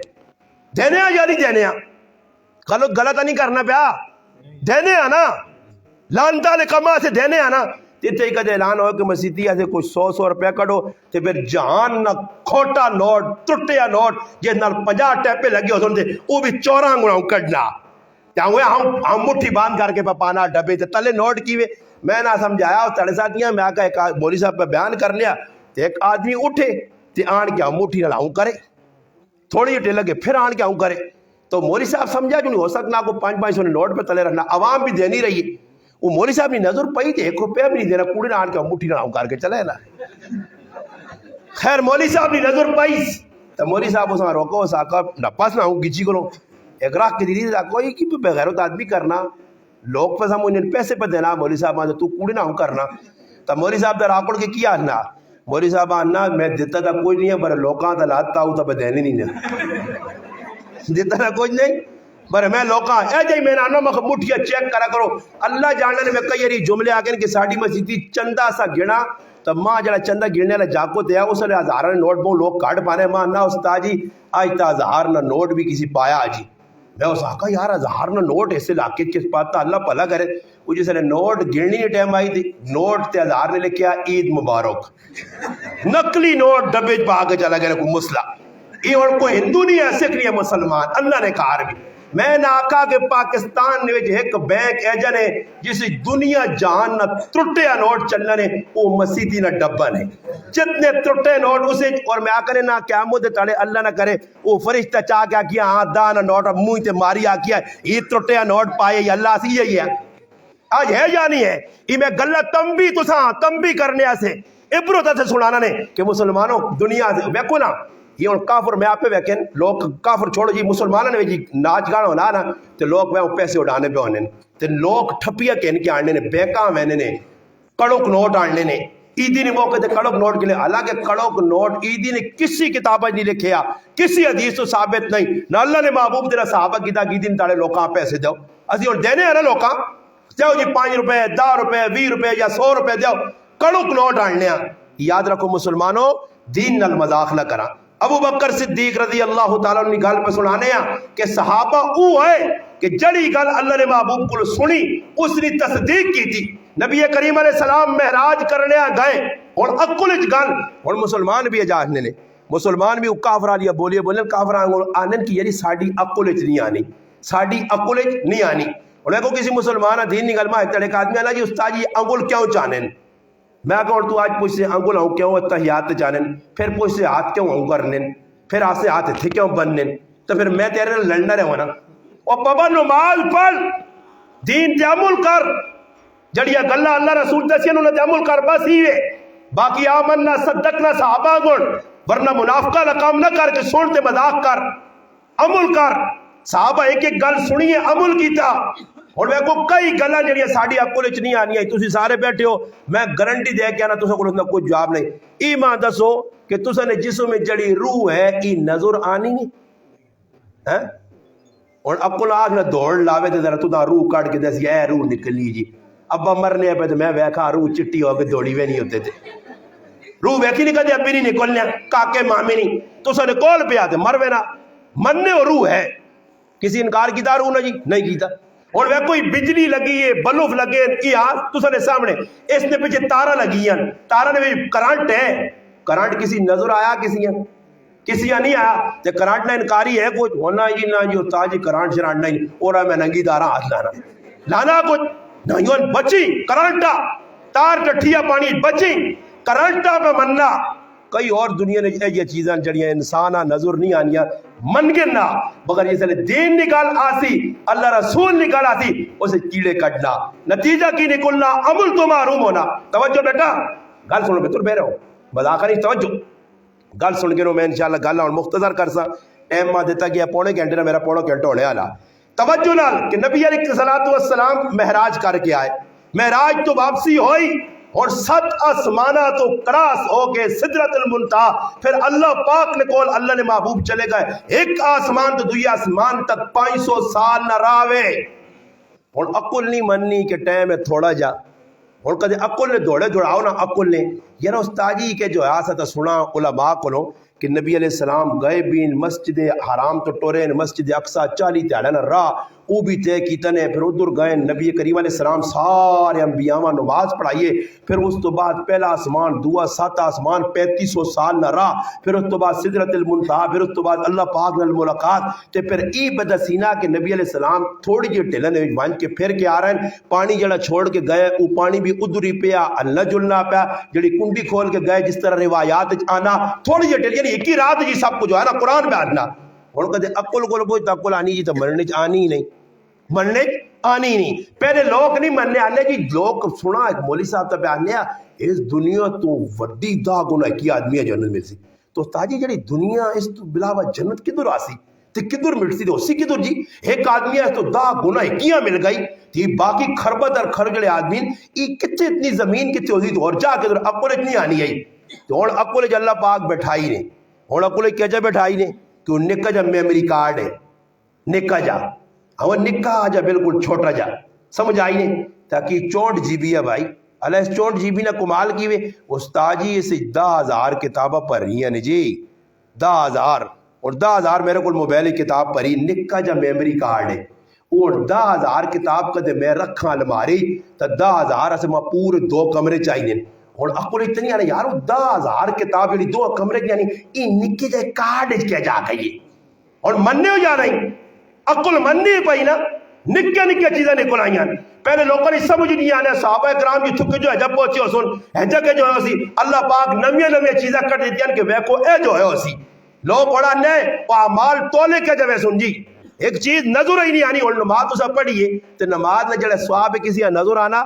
دینے یا نہیں دینے غلط نہیں کرنا پیا دینے آنا لانتا والے کام سے دینے آنا تیتے ہی کدے اعلان ہو کہ مسیحیہ سے کوئی 100 روپیہ کڑو تے پھر جہان نہ کھوٹا نوٹ ٹوٹیا نوٹ جس نال 50 ٹیپے لگے ہو سنتے وہ بھی 14 گناوں کڑنا ہوئے ہم مٹھی باندھ کر کے پانا ڈبے تے تلے نوٹ کیوے میں نہ سمجھایا تڑے ساتھیاں میں آکا ایک مولوی صاحب پہ بیان کر لیا تے ایک آدمی اٹھے تے آن کے مٹھی نہ لاؤں کرے تھوڑی ہٹے لگے پھر آن کے آؤں کرے تو مولوی صاحب سمجھا جو نہیں ہو سکنا کو 500 نوٹ پہ تلے رکھنا عوام بھی دینی رہی ہے وہ مولوی صاحب نے نظر پئی تھے 1 روپیہ بھی نہیں دینا کوڑے نہ آن کے مٹھی نہ کر کے چلے نا خیر مولوی صاحب نے نظر پئی تو مولوی صاحب اس میں روکو ساکا نپاس نہ ہوں گچی کرو ایک راہ کی دیدی کوئی کی بغیرت آدمی کرنا لوگ پس ہم انہیں پیسے پہ دینا مولوی صاحب آنے تو کوڑی نہ ہوں کرنا تو مولوی صاحب در آکڑ کے کیا آنا مولوی صاحب آنا میں دیتا تھا کوئی نہیں ہے پر لوکاں تا لاتا ہوں تا دینے نہیں دیتا تھا کوئی نہیں پر میں لوکاں اے جائی میں نانو مخ مٹھیا چیک کرا کرو اللہ جاننے میں کئی یری جملے آگئے کہ ساڑھی مسیدی چندہ سا گھنا تو ماں جڑا چندہ گرنے والا جاکو تیا اس نے ہزارہ نوٹ بہوں لوگ کاٹ پانے ماں نہ استاد جی آج تا ہزار نہ نوٹ بھی کسی پایا جی میں اس آقا یار ہزار نہ نوٹ ایسے لاکے کس پاتا اللہ پلا کرے وہ جس نے نوٹ گرنی نے ٹائم آئی تھی نوٹ تے ہزار نے لکھیا عید مبارک نقلی نوٹ ڈبے پا کے چلا گیا کوئی مسئلہ یہ اور کوئی ہندو نہیں ہے سکھ نہیں ہے مسلمان اللہ نے کہا بھی میں نے آقا کہ پاکستان نے ایک بینک ایجن ہے جس دنیا جہان نہ ترٹیا نوٹ چلنا نے وہ مسیدی نہ ڈبا نے جتنے ترٹے نوٹ اسے اور میں آقا نے نہ قیامت تڑے اللہ نہ کرے وہ فرشتہ چاہ کیا کیا ہاں دانا نوٹ منہ تے ماری آ کیا یہ ترٹیا نوٹ پائے یا اللہ سی یہی ہے آج ہے یا نہیں ہے یہ میں گلہ تنبیہ کرنے سے عبرت سے سنانا نے کہ مسلمانوں دنیا سے بیکو نا یہ ان کافر میں آپ پہ بیکن لوگ کافر چھوڑو جی مسلمانوں نے جی ناچ گانا ہونا نا تو لوگ میں پیسے اڑانے پہ ہونے تو لوگ ٹھپیا کہنے کے آنے نے بیکاں میں نے کڑک نوٹ آنے نے عیدی نے موقع تھے کڑک نوٹ کے لئے حالانکہ کڑک نوٹ عیدی نے کسی کتابہ نہیں لکھیا کسی حدیث تو ثابت نہیں نہ اللہ نے محبوب دینا صحابہ کی تاکہ عیدی نے تاڑے لوکاں پیسے دو اسی اور دینے ہیں نا لوکاں دیو جی 5 روپے 10 روپے 20 روپے یا 100 روپے دیو کڑک نوٹ آنے یاد رکھو مسلمانوں دین نال مذاق نہ کرا ابو بکر صدیق رضی اللہ تعالیٰ نے گل پہ سنانے ہیں کہ صحابہ او ہے کہ جڑی گل اللہ نے محبوب کو سنی اس نے تصدیق کی تھی نبی کریم علیہ السلام معراج کرنے گئے اور اکل گل اور مسلمان بھی اجازنے نے مسلمان بھی کافر لیا بولیے بولے کافر آنن کی یعنی ساڑی اکل نہیں آنی ساڑی اکل نہیں آنی اور میں کو کسی مسلمان دین نہیں گل میں تڑے کا آدمی اللہ جی استاد جی انگل کیوں چاہنے میں کہوں تو آج پوچھ سے انگل ہوں کیوں اتحیات جانن پھر پوچھ سے ہاتھ کیوں ہوں کرنے پھر آج سے ہاتھ تھے کیوں بننے تو پھر میں تیرے لڑنا رہے ہونا اور پابا نماز پڑھ دین تے عمل کر جڑیا گلہ اللہ رسول دسی انہوں نے تے عمل کر بس ہی ہے باقی آمنا صدقنا صحابہ گن ورنہ منافقہ لکام نہ کر کے سن تے مذاق کر عمل کر صحابہ ایک ایک گل سنیے عمل کیتا اور میں کو کئی گلاں جڑیاں ساڈی اکل وچ نہیں آنی تسی سارے بیٹھے ہو میں گارنٹی دے کے آنا تساں کول کوئی جواب نہیں ایمان دسو کہ تساں نے جسم میں جڑی روح ہے ای نظر آنی نہیں ہیں اور اکل آگ نہ دوڑ لاوے تے ذرا تو روح کاٹ کے دس یہ روح نکلی جی ابا مرنے پہ تو میں ویکھا روح چٹی ہو کے دوڑی وے نہیں ہوتے تھے روح ویکھی نہیں کدے ابھی نہیں نکلنے کاکے مامی نہیں تساں نے کول پہ آتے مروے نہ مننے اور روح ہے کسی انکار کیتا روح نہ جی نہیں کیتا اور وہ کوئی بجلی لگی ہے بلوف لگے یہ تو سنے سامنے اس نے پیچھے تارہ لگی ہیں تارہ نے بھی کرنٹ ہے کرنٹ کسی نظر آیا کسی نہیں آیا تو کرنٹ نہ انکاری ہے کچھ ہونا جی نہ جی ہوتا جی کرنٹ شرانٹ نہیں اور میں ننگی تارہ ہاتھ لانا کچھ نہیں بچی کرنٹا تار ٹٹھیا پانی بچی کرنٹا پہ مننا کئی اور دنیا نے یہ چیزاں جڑیاں انسانہ نظر نہیں آنیاں من گنا مگر یہ سلے دین نکال آسی اللہ رسول نکال آسی اسے کیڑے کٹنا نتیجہ کی نکلنا عمل تو معروم ہونا توجہ بیٹا گل سنو بے تر بے رہو مذاقہ نہیں توجہ گل سن کے رو میں انشاءاللہ گل اور مختصر کرسا ایم ماں دیتا گیا پونے گھنٹے نہ میرا پونے گھنٹہ ہونے آلا توجہ نال کہ نبی علیہ السلام مہراج کر کے آئے مہراج تو واپسی ہوئی اور 7 آسمانہ تو کراس ہو کے سدرت المنتہا پھر اللہ پاک نے کول اللہ نے محبوب چلے گئے ایک آسمان تو دوئی آسمان تک 500 سال نہ راوے اور عقل نہیں مننی کہ ٹائم ہے تھوڑا جا اور کدے عقل نے دوڑے دوڑاؤ نا عقل نے یہ نا استاجی کے جو آسا سنا علماء کو کہ نبی علیہ السلام گئے بین مسجد حرام تو ٹورین مسجد اقصی 40 تیڑا نا راہ او بھی طے کی تنے پھر ادھر گئے نبی کریم علیہ السلام سارے انبیاء نماز پڑھائیے پھر اس تو بعد پہلا آسمان دعا 7 آسمان 3500 سال نہ راہ پھر اس تو بعد سدرت المنتہا پھر اس تو بعد اللہ پاک نال ملاقات تے پھر ای بدسینہ کہ نبی علیہ السلام تھوڑی جی ٹھلن وانج کے پھر کے آ رہے ہیں پانی جڑا چھوڑ کے گئے او پانی بھی ادھر ہی پیا اللہ جلنا پیا جڑی کنڈی کھول کے گئے جس طرح روایات آنا تھوڑی جی ٹھل یعنی ایک ہی رات جی سب کچھ ہے نا قرآن پہ آنا اور کہتے عقل کو کوئی عقل آنی جی تو مرنے آنی ہی نہیں مننے آنی نہیں پہلے لوگ نہیں مننے آنے جی لوگ سنا ایک مولی صاحب تب آنے اس دنیا تو وڈی دا گناہ کی آدمی ہے جنت میں سے تو تاجی جڑی دنیا اس تو بلاوا جنت کی در آسی تے کدھر مٹسی تے اسی کدھر جی ایک آدمی ہے تو 10 گنا کیا مل گئی تی باقی خربت اور خرگڑے آدمی ای کتے اتنی زمین کتے ہوتی تو اور جا کے در اکل اتنی آنی آئی تو ہن اکل جو اللہ پاک بیٹھائی نے ہن اکل کیا جا بیٹھائی نے کہ وہ نکا جا میموری کارڈ ہے نکا جا ہم نکا جا بالکل چھوٹا جا سمجھ آئی نے تاکہ 64 جی بی ہے بھائی اللہ اس 64 جی بی نہ کمال کی وے استاد جی اسے 10,000 کتابیں پڑھ رہی ہیں جی 10,000 اور 10,000 میرے کو موبائل کتاب پڑھی نکا جا میموری کارڈ ہے اور 10,000 کتاب کدے میں رکھا الماری تو 10,000 سے میں پورے 2 کمرے چاہیے اور اکل اتنی آنا یار 10,000 کتاب یعنی 2 کمرے کی یعنی یہ نکے جائے کارڈ کیا جا گئی اور مننے ہو جا رہی اکل مننے پئی نا نکے نکے چیزیں نکل آئی ہیں پہلے لوگوں نے سمجھ نہیں آنے صحابہ کرام جی تھکے جو ہے جب پہنچے ہو سن ہے کہ جو ہے اسی اللہ پاک نویاں چیزیں کر دیتی ہیں کہ وہ کو اے جو ہے اسی لوگ بڑا نئے اعمال تولے کے جو ہے سن جی ایک چیز نظر ہی نہیں آنی اور نماز اسے پڑھیے تو نماز نے جڑے ثواب کسی نظر آنا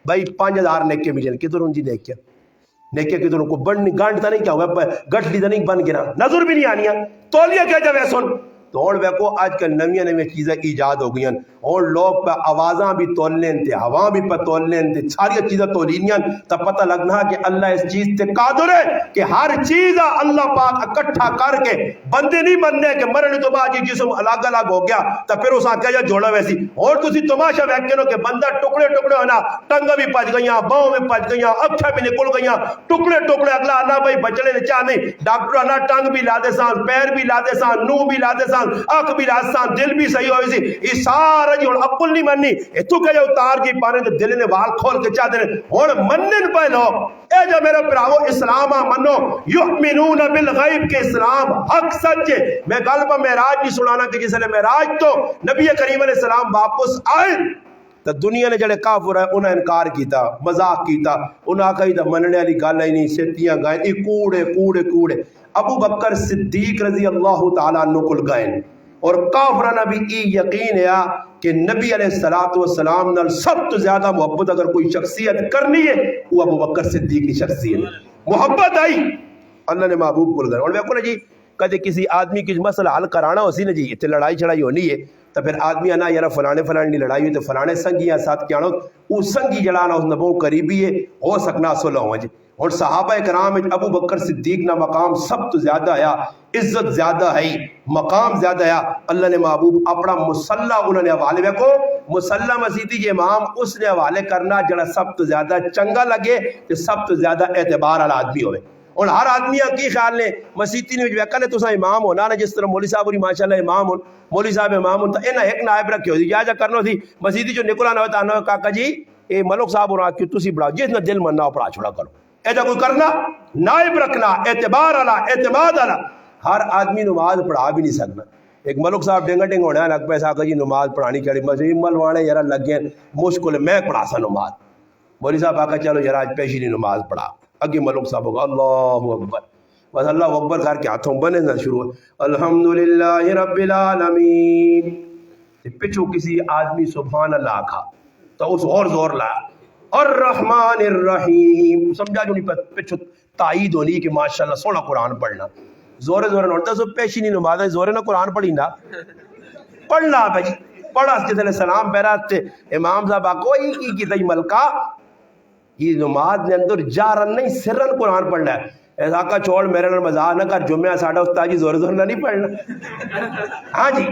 بھائی 5,000 نیکے ملیں کدھر ان جی نیکے کدھر کو بن گانٹتا نہیں کیا ہوا گٹلی تو نہیں بن گنا نظر بھی نہیں آنی تولیہ کیا جو ہے سن تو اور ویکو آج کل نویاں چیزیں ایجاد ہو گئی ہیں اور لوگ پہ آوازاں بھی تول لیں تھے ہواں بھی پہ تول لیں تھے ساری چیزیں تولینیاں تب پتہ لگنا کہ اللہ اس چیز تے قادر ہے کہ ہر چیز اللہ پاک اکٹھا کر کے بندے نہیں بننے کہ مرنے تو بعد جسم الگ الگ ہو گیا تو پھر اساں کیا جوڑا ویسی اور تسی تماشا ویکھے نو کہ بندہ ٹکڑے ٹکڑے ہونا ٹنگا بھی پج گئیاں باؤں بھی پج گئیاں اکھاں بھی نکل گئیاں ٹکڑے ٹکڑے اگلا اللہ بھائی بچنے نے چاہ نہیں ڈاکٹر نہ ٹنگ بھی لا دے سان پیر بھی لا دے سان نو بھی لا دے سان آنکھ بھی لا دے سان دل بھی صحیح ہوئی سی یہ سارا جی ہن عقل نہیں مننی اتو کہ جو اتار کی پانے تے دل نے وال کھول کے چاہ دے ہن منن پے لوگ اے جو میرے بھراو اسلام منو یؤمنون بالغیب کے اسلام حق سچ میں گل پہ معراج بھی سنانا کہ جس نے معراج تو نبی کریم علیہ السلام واپس آئے تو دنیا نے جڑے کافر ہے انہیں انکار کیتا مذاق کیتا انہاں کہی تا مننے والی گل ہی نہیں سیتیاں گائیں ای کوڑے کوڑے کوڑے ابو بکر صدیق رضی اللہ تعالیٰ عنہ کل گئے اور کافرانہ بھی ای یقین ہے کہ نبی علیہ السلام نال سب تو زیادہ محبت اگر کوئی شخصیت کرنی ہے وہ ابو بکر صدیق کی شخصیت محبت آئی اللہ نے محبوب کل گئے اور میں کہوں جی کدے کسی آدمی کی مسئلہ حل کرانا ہو سی نا جی اتنے لڑائی چڑھائی ہونی ہے تو پھر آدمی آنا یار فلانے فلانے لڑائی ہوئی تو فلانے سنگی ہیں ساتھ کیا وہ سنگی جڑانا اس نبو قریبی ہے ہو سکنا صلح ہوا جی اور صحابہ کرام ابو بکر صدیق نہ مقام سب تو زیادہ آیا عزت زیادہ ہے مقام زیادہ آیا اللہ نے محبوب اپنا مسلح انہوں نے حوالے میں کو مسلح مسیدی کے امام اس نے حوالے کرنا جڑا سب تو زیادہ چنگا لگے کہ سب تو زیادہ اعتبار والا آدمی ہوئے اور ہر آدمی کی خیال نے مسیدی نے ویکا نے تو امام ہونا نا جس طرح مولوی صاحب ہوری ماشاءاللہ امام ہون مولوی صاحب امام ہون تو انہاں ایک نائب رکھے ہوئی جا کرنا تھی مسیدی جو نکلانا ہوتا انہوں کاکا جی اے ملک صاحب ہونا کیوں تسی بڑھاؤ جس نے دل مننا پڑھا چھوڑا کرو ایسا کوئی کرنا نائب رکھنا اعتبار والا اعتماد والا ہر آدمی نماز پڑھا بھی نہیں سکنا ایک ملک صاحب ڈنگا ڈنگ ہونا ہے لگ پیسہ کہ جی نماز پڑھانی چاہیے مسجد ملوانے یار لگ گئے مشکل ہے میں پڑھا سا نماز مولوی صاحب آکا چلو یار آج پیشی نہیں نماز پڑھا اگے ملک صاحب ہوگا اللہ اکبر بس اللہ اکبر کر کے ہاتھوں بنے نہ شروع الحمدللہ رب العالمین پچھو کسی آدمی سبحان اللہ کھا تو اس اور زور لایا الرحمن الرحیم سمجھا جو نہیں پچھو تائید ہونی کہ ماشاءاللہ سونا قرآن پڑھنا زورے زورے نوڑتا سو پیشی نہیں نماز ہے زورے نہ قرآن پڑھی نا پڑھنا پہ جی پڑھا اس کے سلام پیرات تے امام صاحب آکو ہی کی تئی ملکہ یہ نماز نے اندر جارن نہیں سرن قرآن پڑھنا ہے ایسا کا چھوڑ میرے نر مزاح نہ کر جمعہ ساڑھا استاد جی زور زور نہ نہیں پڑھنا ہاں جی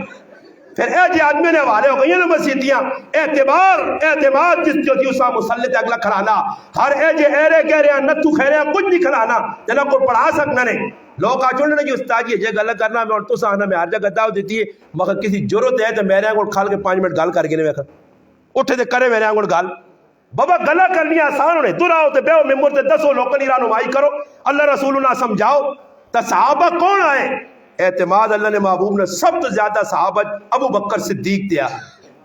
پھر اے جی آدمی نے حوالے ہو گئی ہیں نا مسیدیاں اعتبار اعتماد جس جو تھی اسا مسلط اگلا کھلانا ہر اے جے ایرے کہہ رہے ہیں نتو کہہ رہے ہیں کچھ نہیں کھلانا جنہ کو پڑھا سکنا نہیں لوگ آچوڑنے جو استاد جی یہ غلط کرنا میں اور تو ساہنا میں ہر جگہ دعوت دیتی ہے مگر کسی ضرورت ہے تو میرے آنگوڑ کھال کے 5 منٹ گال کر کے نہیں ویکھا اٹھے دے کرے میرے آنگوڑ گال بابا گلا کرنی آسان ہونے دور آؤ تے بیو ممبر تے 10 لوگوں کی رہنمائی کرو اللہ رسول اللہ سمجھاؤ تا صحابہ کون آئے اعتماد اللہ نے محبوب نے سب تو زیادہ صحابہ ابو بکر صدیق دیا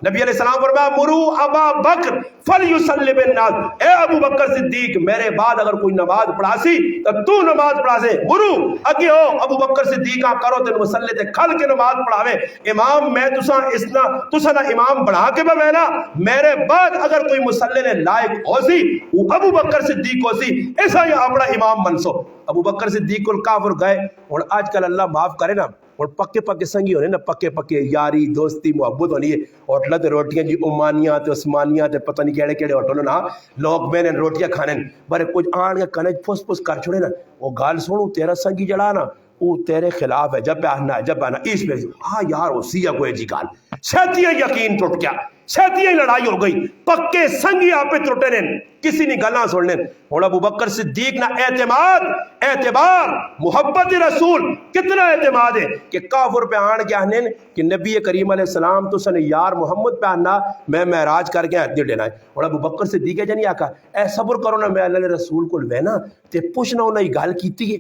نبی علیہ السلام فرمایا مرو ابا بکر فلیصلی بالناس اے ابو بکر صدیق میرے بعد اگر کوئی نماز پڑھا سی تو نماز پڑھا سے مرو اگے ہو ابو بکر صدیق کرو تے مسلے تے کھل کے نماز پڑھاوے امام میں تسا نہ امام بڑھا کے بوینا میرے بعد اگر کوئی مسلے نے لائق ہو سی وہ ابو بکر صدیق ہو سی ایسا ہی اپنا امام منسو ابو بکر صدیق کافر گئے اور آج کل اللہ معاف کرے نا اور پکے پکے سنگی ہونے نا پکے پکے یاری دوستی محبت ہونی ہے ہوٹل تے روٹیاں جی عمانیاں تے عثمانیاں تے پتہ نہیں کیڑے کیڑے ہوٹل نا لوگ میں نے روٹیاں کھانے بڑے کچھ آن کے کنے پھس پھس کر چھوڑے نا وہ گال سنو تیرا سنگی جڑا نا وہ تیرے خلاف ہے جب آنا ہے جب آنا اس پہ ہاں یار اسی ہے کوئی جی گال سیتیاں یقین ٹوٹ گیا سیتیاں لڑائی ہو گئی پکے سنگی آپ پہ ٹوٹے نے کسی نے گلاں سن لیں اور ابو بکر صدیق نہ اعتماد اعتبار محبت رسول کتنا اعتماد ہے کہ کافر پہ آن کے آنے کہ نبی کریم علیہ السلام تو سن یار محمد پہ آنا میں معراج کر کے آدھی ڈینا ہے اور ابو بکر صدیق ہے جنی آکا اے صبر کرو نا میں اللہ رسول کو لوینا تے پوچھنا انہوں نے گال کیتی ہے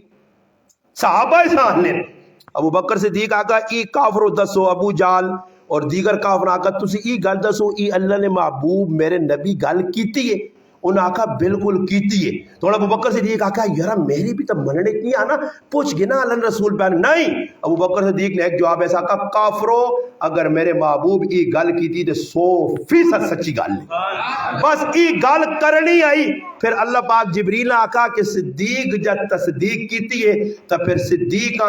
صحابہ سان نے ابو بکر صدیق آکا ای کافر دسو ابو جال اور دیگر کافر آکا تسی ای گل دسو ای اللہ نے محبوب میرے نبی گل کیتی ہے انہوں نے آکا بالکل کیتی ہے تو ابو بکر صدیق آکا یارا میری بھی تو مننے کی آنا پوچھ گنا اللہ رسول پہ نہیں ابو بکر صدیق نے ایک جواب ایسا کہا کافرو اگر میرے محبوب ای گل کیتی تو 100% سچی گل ہے بس ای گل کرنی آئی پھر اللہ پاک جبریل نے آکا کہ صدیق جب تصدیق کیتی ہے تو پھر صدیق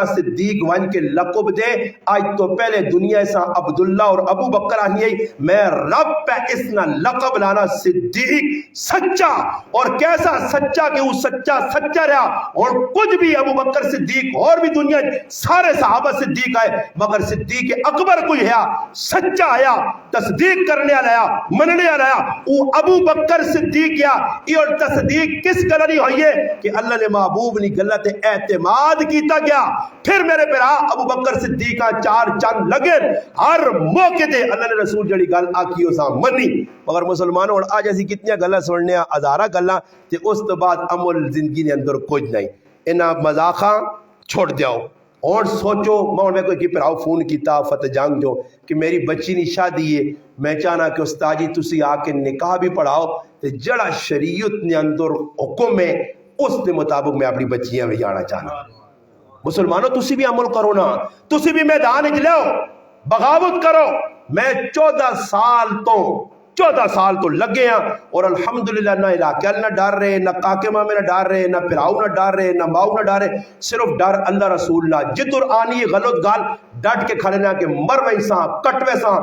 ون کے لقب دے آج تو پہلے دنیا سے عبداللہ اور ابو بکر آنی ہے میں رب پہ اسنا لقب لانا صدیق سچا اور کیسا سچا کہ وہ سچا رہا اور کچھ بھی ابو بکر صدیق اور بھی دنیا سارے صحابہ صدیق آئے مگر صدیق اکبر کوئی ہے سچا آیا تصدیق کرنے آیا مننے آیا وہ ابو بکر صدیق یا یہ تصدیق کس گلری ہوئی ہے کہ اللہ نے محبوب نے غلط اعتماد کیتا گیا پھر میرے پیرا ابو بکر صدیقہ 4 چند لگے ہر موقع دے اللہ نے رسول جڑی گل آکھی اسا منی مگر مسلمانوں اور آج ایسی کتنی گلاں سننے ہزارہ گلاں تے اس تو بعد عمل زندگی دے اندر کچھ نہیں انہاں مذاقاں چھوڑ دیاؤ اور سوچو میں کوئی کی پراؤ فون کیتا فتح جنگ جو کہ میری بچی نی شادی ہے میں چاہنا کہ استاد جی تسی آ کے نکاح بھی پڑھاؤ تے جڑا شریعت نے اندر حکم ہے اس کے مطابق میں اپنی بچیاں بھی جانا چاہنا مسلمانوں تسی بھی عمل کرو نا تسی بھی میدان وچ لو بغاوت کرو میں 14 سال تو لگے ہیں اور الحمدللہ نہ علاقے نہ ڈر رہے نہ کاکے مامے نہ ڈر رہے نہ پراؤ نہ ڈر رہے نہ ماؤ نہ ڈر رہے صرف ڈر اللہ رسول نہ جدر آنی غلط گال ڈٹ کے کھڑے نہ کہ مروے ساں کٹوے ساں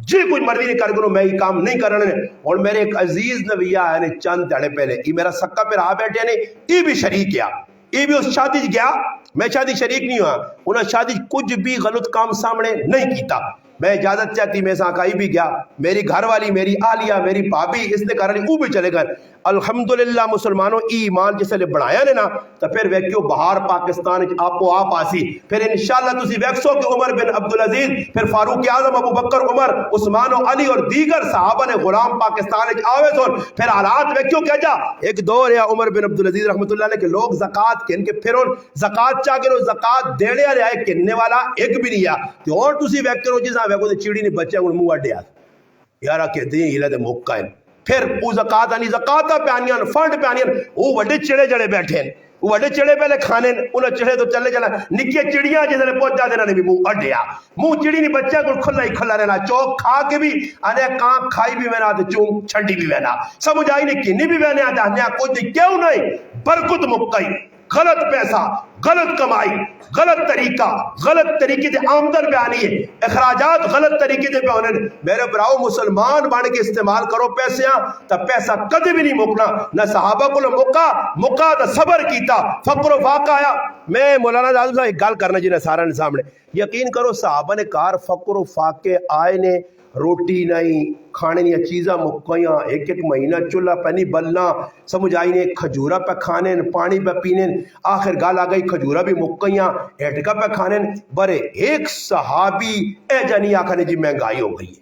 جی کچھ مرضی نہیں کر گرو میں یہ کام نہیں کرنے اور میرے ایک عزیز نبیہ ہے چند دہڑے پہلے یہ میرا سکا پہ رہا بیٹھے نے یہ بھی شریک کیا یہ بھی اس شادی گیا میں شادی شریک نہیں ہوا انہیں شادی کچھ بھی غلط کام سامنے نہیں کیتا میں اجازت چاہتی میں ساکائی بھی گیا میری گھر والی میری آلیہ میری بھابی اس نے کرنے وہ بھی چلے گئے الحمدللہ مسلمانوں ایمان جسے لے بڑھایا نے نا تو پھر ویکیو بہار پاکستان آپ و آپ آسی پھر انشاءاللہ تسی ویکسو کہ عمر بن عبدالعزیز پھر فاروق اعظم ابو بکر عمر عثمان و علی اور دیگر صحابہ نے غلام پاکستان آوے سن پھر حالات ویکیو کیا جا ایک دور ہے عمر بن عبدالعزیز رحمت اللہ علیہ کہ لوگ زکاة کن کے پھر ان زکاة چاہ کے زکاة دیڑے آ رہے کننے والا ایک بھی نہیں ہے اور تسی ویکتر ہو جیسا ویکو دے چیڑی نہیں بچے ان موہ اڈے آتا یارا کہتے ہیں ہیلہ دے موقع ہے پھر وہ زکاة آنی زکاة پہ آنیاں فنڈ پہ آنیاں وہ وڈے چڑے جڑے بیٹھے ہیں وہ وڈے چڑے پہلے کھانے انہیں چڑے تو چلے چلا نکیے چڑیاں جیسے نے پہنچ جاتے نے بھی منہ اڈیا منہ چڑی نہیں بچہ کو کھلا ہی کھلا رہنا چوک کھا کے بھی آنے کان کھائی بھی وینا تو چون چھنڈی بھی وینا سمجھ آئی نے کنی بھی وینے آتا ہنیا کچھ کیوں نہیں برکت مکئی غلط پیسہ غلط کمائی غلط طریقہ غلط طریقے سے آمدن پہ آنی ہے اخراجات غلط طریقے سے پہ ہونے میرے براؤ مسلمان بن کے استعمال کرو پیسے تا پیسہ کدے بھی نہیں مکنا نہ صحابہ کو مکا تا صبر کیتا فقر و فاقہ آیا میں مولانا دادو صاحب ایک گال کرنا جی نے سارا نے سامنے یقین کرو صحابہ نے کار فقر و فاقے آئے نے روٹی نہیں کھانے نہیں چیزاں مکیاں ایک مہینہ چولہا پہ نہیں بلنا سمجھ آئی نے کھجورا پہ کھانے پانی پہ پینے آخر گال آ گئی کھجورا بھی مکیاں ایٹکا پہ کھانے برے ایک صحابی اے جانی آخر جی مہنگائی ہو گئی ہے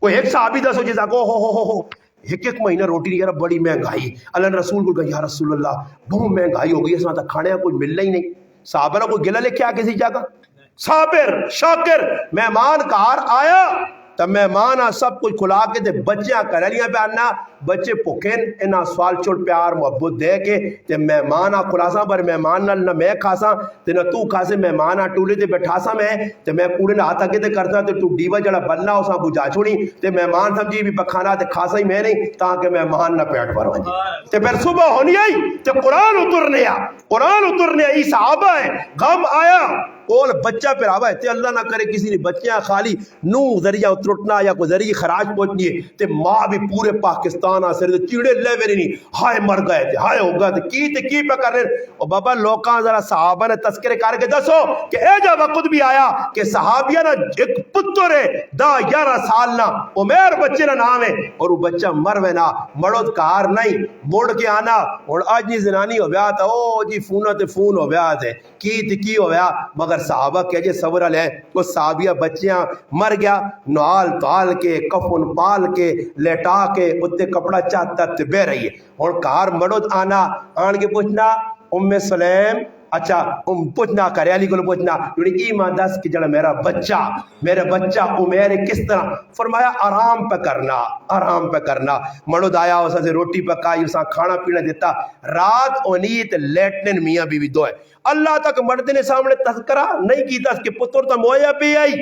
وہ ایک صحابی دسو جیسا کو ہو ایک مہینہ روٹی نہیں کہہ بڑی مہنگائی اللہ نے رسول کو کہا یا رسول اللہ بہت مہنگائی ہو گئی اس میں کھانے کا کچھ ملنا ہی نہیں صحابہ نے کوئی گلہ لے کے آ کسی جگہ صابر شاکر مہمان کار آیا تب مہمان سب کچھ کھلا کے تے بچیاں کریلیاں پہ آنا بچے پکھین انہا سوال چھوڑ پیار محبت دے کے تے مہمان کھلاساں پر مہمان نہ میں کھاساں تے نہ تو کھاسے مہمان ٹولے تے بیٹھاساں میں تے میں پورے نہ ہاتھا کے تے کرتا تے تو ڈیوا جڑا بلنا اساں بجا چھوڑی تے مہمان سمجھی بھی پکھانا تے کھاسا ہی میں نہیں تاکہ مہمان نہ پیٹ بھر ونجے تے پھر صبح ہونی آئی تے قرآن اترنے آ قرآن اترنے آئی صحابہ ہے غم آیا کول بچہ پھر آوا ہے تے اللہ نہ کرے کسی نے بچیاں خالی نو ذریعہ اترٹنا یا کوئی ذریعہ خراج پہنچنی ہے تے ماں بھی پورے پاکستان آسر تے چیڑے لے ویری نہیں ہائے مر گئے تے ہائے ہو گئے تے کی پہ کر رہے او بابا لوکاں ذرا صحابہ نے تذکرے کر کے دسو کہ اے جا وقت بھی آیا کہ صحابیہ نا ایک پتر ہے 10-11 سال نا عمیر بچے نا نام ہے اور وہ بچہ مر وینا مڑود کار نہیں موڑ کے آنا اور آج نی زنانی ہو گیا تھا او جی فونہ تے فون ہو گیا تھے کی ہو گیا مگر صحابہ کہ جے صبر لے وہ صحابیہ بچیاں مر گیا نوال توال کے کفن پال کے لیٹا کے اتنے کپڑا چاہتا تے بے رہی ہے اور کار مڑود آنا آن کے پوچھنا ام سلیم اچھا پوچھنا کریالی کو پوچھنا ایمان دس کہ جڑا میرا بچہ عمیر کس طرح فرمایا آرام پہ کرنا مڑود آیا اسا سے روٹی پکائی اسا کھانا پینا دیتا رات اونیت لیٹنن میاں بیوی دو ہے اللہ تک مرد نے سامنے تذکرہ نہیں کیتا اس کے پتر تا مویا پہ آئی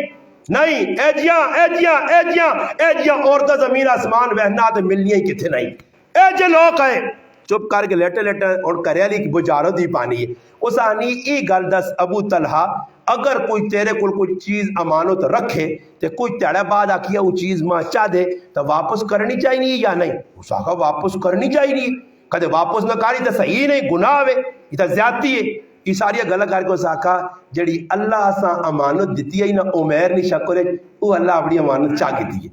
نہیں ایجیاں عورتہ زمین آسمان وہنا تو ملنی ہی کتھے نہیں ایجے لوگ ہیں چپ کر کے لیٹے اور کریالی کی بجارو دی پانی ہے اس آنی ای گل دس ابو طلحہ اگر کوئی تیرے کل کوئی چیز امانت رکھے تو کوئی تیڑے بعد آکیا وہ چیز ماں چاہ دے تو واپس کرنی چاہیے یا نہیں اس آقا واپس کرنی چاہیے کدے واپس نہ کاری تو صحیح نہیں گناہ ہے یہ تو زیادتی ہے یہ ساری گلہ کر کے اس آقا جڑی اللہ سا امانت دیتی ہے نا عمیر نہیں شکر ہے وہ اللہ اپنی امانت چاہ کے دیئے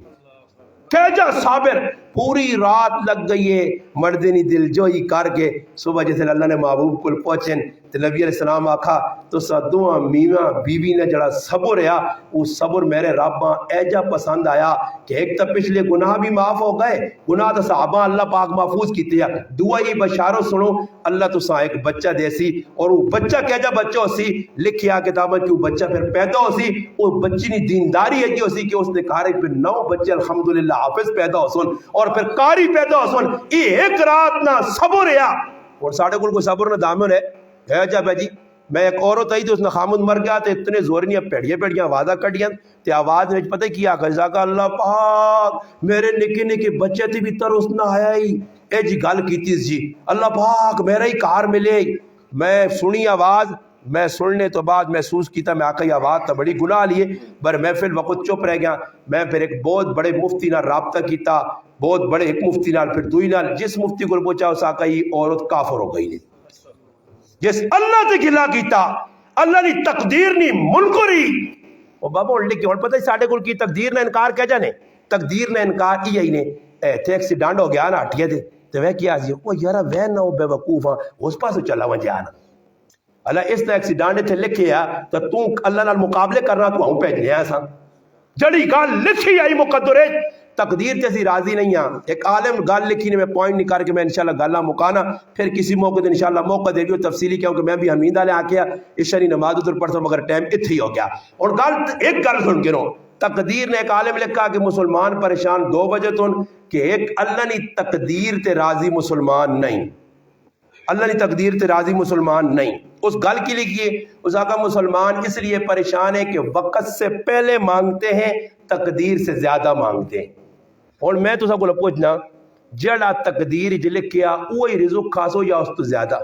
کہجا صابر پوری رات لگ گئی ہے مردنی دل جوئی کر کے صبح جیسے اللہ نے محبوب کو پہنچن تو نبی علیہ السلام آکھا تو سدواں میواں بیوی نے جڑا صبر ہے وہ صبر میرے رباں ایجا پسند آیا کہ ایک تو پچھلے گناہ بھی معاف ہو گئے گناہ تو صحابہ اللہ پاک محفوظ کیتے ہیں دعائی بشارو سنو اللہ تو سا ایک بچہ دے سی اور وہ بچہ کہجا بچہ ہو سی لکھیا کتابہ کہ وہ بچہ پھر پیدا ہو سی وہ بچی نے دینداری ہے کہ اس نے کہا رہے پھر 9 بچے الحمدللہ حافظ پیدا ہو سن اور پھر کاری پیدا ہو سن یہ ایک رات نہ صبر ہے اور ساڑھے کوئی صبر نہ دامن ہے جا بھائی جی میں ایک عورت آئی تو اس نے خامد مر گیا تو اتنے زورنیاں پیڑیاں آوازہ کٹیاں تے آواز میں پتہ کیا خزا کا اللہ پاک میرے نکے بچے تھی بھی تر اس نہ آیا ہی اے جی گل کیتی جی اللہ پاک میرا ہی کار ملے میں سنی آواز میں سننے تو بعد محسوس کیتا میں آقا آواز تا بڑی گناہ لیے بر محفل وقت چپ رہ گیا میں پھر ایک بہت بڑے مفتی نال رابطہ کیتا بہت بڑے ایک مفتی نال پھر دوئی نال جس مفتی کو پوچھا اس آقا یہ عورت کافر ہو گئی نہیں جس اللہ تے گلا کیتا اللہ نے تقدیر نہیں منکری وہ بابا اُلٹے کی اور پتہ ہی ساڑھے کل کی تقدیر نے انکار کیا جانے تقدیر نے انکار کی ہی نے تھے ایکسیڈنٹ ہو گیا نا ہٹیا دے تو وہ کیا جی وہ یارا وہ نہ ہو بے وقوف ہاں اس پاس چلا وہاں جانا اللہ اس نے ایکسیڈنٹ تھے لکھے تو تو اللہ نال مقابلے کرنا تو ہوں پہنچ لیا سا جڑی گال لکھی آئی مقدرے تقدیر تیسی راضی نہیں ہاں ایک عالم گال لکھی نے میں پوائنٹ نہیں کر کے میں انشاءاللہ گالہ مکانا پھر کسی موقع دے انشاءاللہ موقع دے گی تفصیلی کیونکہ میں بھی حمیدہ لے آکیا عشاء نماز ادھر پڑھتا ہوں مگر ٹائم اتھی ہو گیا اور گال ایک گال سن کے رو تقدیر نے ایک عالم لکھا کہ مسلمان پریشان 2 بجے تن کہ ایک اللہ نے تقدیر تے راضی مسلمان نہیں اللہ نے تقدیر تے راضی مسلمان نہیں اس گل کی لکھیے اس آقا مسلمان اس لیے پریشان ہے کہ وقت سے پہلے مانگتے ہیں تقدیر سے زیادہ مانگتے ہیں اور میں تو سب کو پوچھنا جڑا تقدیر جو لکھیا وہی رزق خاصو یا اس تو زیادہ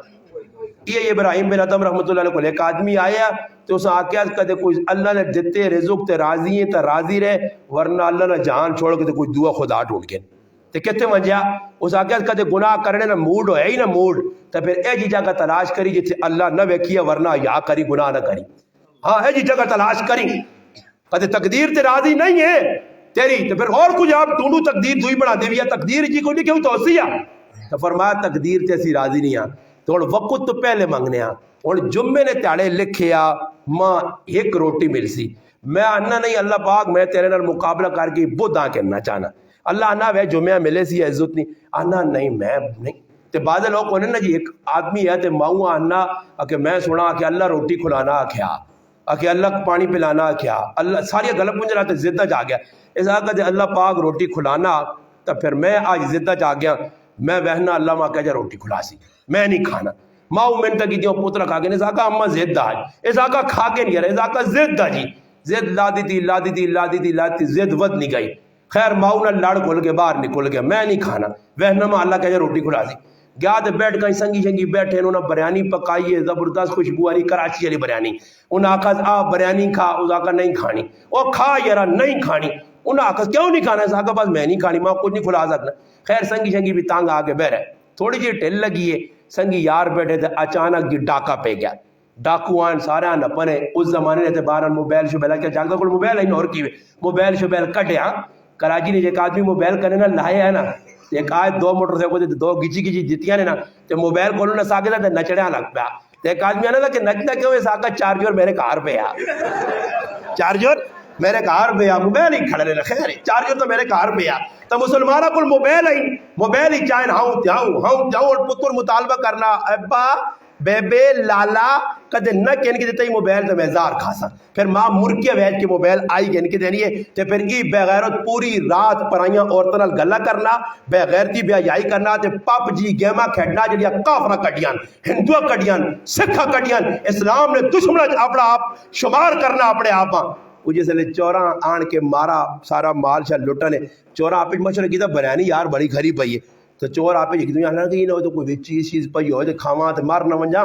یہ ابراہیم بن ادم رحمۃ اللہ علیہ کو ایک آدمی آیا تو اس آقیا کہتے کوئی اللہ نے دیتے رزق تے راضی ہیں تو راضی رہے ورنہ اللہ نے جان چھوڑ کے کوئی دعا خدا ٹوٹ گئے تو کہتے منجیا اس آقیا کہتے گناہ کرنے نا موڈ ہویا ہی نا موڈ تو پھر اے جی جگہ تلاش کری جیسے اللہ نہ ویکھیا ورنہ یا کری گناہ نہ کری ہاں اے جی جگہ تلاش کری کہتے تقدیر تے راضی نہیں ہے تیری تو پھر اور کچھ آپ ڈھونڈو تقدیر دوئی بنا دے یا تقدیر جی کو نہیں کیوں توسیع تو فرمایا تقدیر تیسی راضی نہیں آن تو اور وقت تو پہلے مانگنے آن اور جمعے نے تیڑے لکھے آ ماں ایک روٹی مل سی میں آنا نہیں اللہ پاک میں تیرے نال مقابلہ کر کے بدھاں کرنا چاہنا اللہ آنا وہ جمعہ ملے سی عزت نہیں آنا نہیں میں نہیں تو بعض لوگ کونے نا جی ایک آدمی ہے تو ماؤں آنا کہ میں سنا کہ اللہ روٹی کھلانا کیا کہ اللہ پانی پلانا کیا اللہ ساری غلط پنجرہ تے زدہ جا گیا اس آقا دے اللہ پاک روٹی کھلانا تو پھر میں آج زدہ جا گیا میں بہنا اللہ ماں کہہ جا روٹی کھلا سی میں نہیں کھانا ماں منتا کی دیوں پوترہ کھا کے اس آقا اماں زدہ آج اس آقا کھا کے نہیں رہا اس آقا زدہ جی زد لا دی تھی زد ود نہیں گئی خیر ماؤں نہ لڑ کھول کے باہر نکل گیا میں نہیں کھانا بہنا ماں اللہ کہہ جا روٹی کھلا سی گیا تو بیٹھ گئی سنگی شنگی بیٹھے انہوں نے بریانی پکائی ہے زبردست خوشبو آئی کراچی والی بریانی. انہیں آخا آ بریانی کھا, اس آخا نہیں کھانی. وہ کھا یار نہیں کھانی. انہیں آخا کیوں نہیں کھانا, اس آخا بس میں نہیں کھانی, میں کچھ نہیں کھلا سکنا. خیر سنگی شنگی بھی تانگ آ کے بہ رہے, تھوڑی جی ٹھل لگی ہے, سنگی یار بیٹھے تھے, اچانک جی ڈاکہ پہ گیا. ڈاکو آن سارے نپنے اس زمانے نے باہر موبائل شوبائل کیا جانتا کو موبائل ہے اور کی موبائل شوبائل کٹیا. کراچی نے ایک آدمی موبائل کرنے نہ لائے ہے نا, ایک آج 2 موٹر سائیکل دو گچی گچی جتیاں نے نا, تو موبائل کھولو نہ ساکے تھا نچڑیا لگ پیا. تو ایک آدمی آنا تھا کہ نچنا کیوں ہے, ساکا چارجر میرے کار پہ آ, چارجر میرے کار پہ آ, موبائل ہی کھڑے رہے. خیر چارجر تو میرے کار پہ آ, تو مسلمانہ کو موبائل ہی چاہیں ہاؤں جاؤں اور پتر مطالبہ کرنا ابا بیبے لالا کدے نہ کہنے کی دیتا ہی موبائل تو میں زار کھاسا. پھر ماں مرکیہ ویج کے موبائل آئی کہنے کی دینی ہے, تو پھر ای بغیرت پوری رات پرائیاں عورتوں نال گلا کرنا, بغیرتی بے حیائی کرنا, تے پپ جی گیما کھیڈنا جڑیا کافرہ کڈیاں, ہندوہ کڈیاں, سکھا کڈیاں, اسلام نے دشمن اپنا آپ شمار کرنا اپنے آپاں. وہ جس لئے چوراں آن کے مارا سارا مال شاہ لٹا نے. چوراں آپ مشورہ کی تھا بریانی یار بڑی گھری پئی ہے, تو چور آپ ایک دنیا نہ کہ نہ تو کوئی چیز پئی ہو تو کھاواں تو مار نہ ونجا.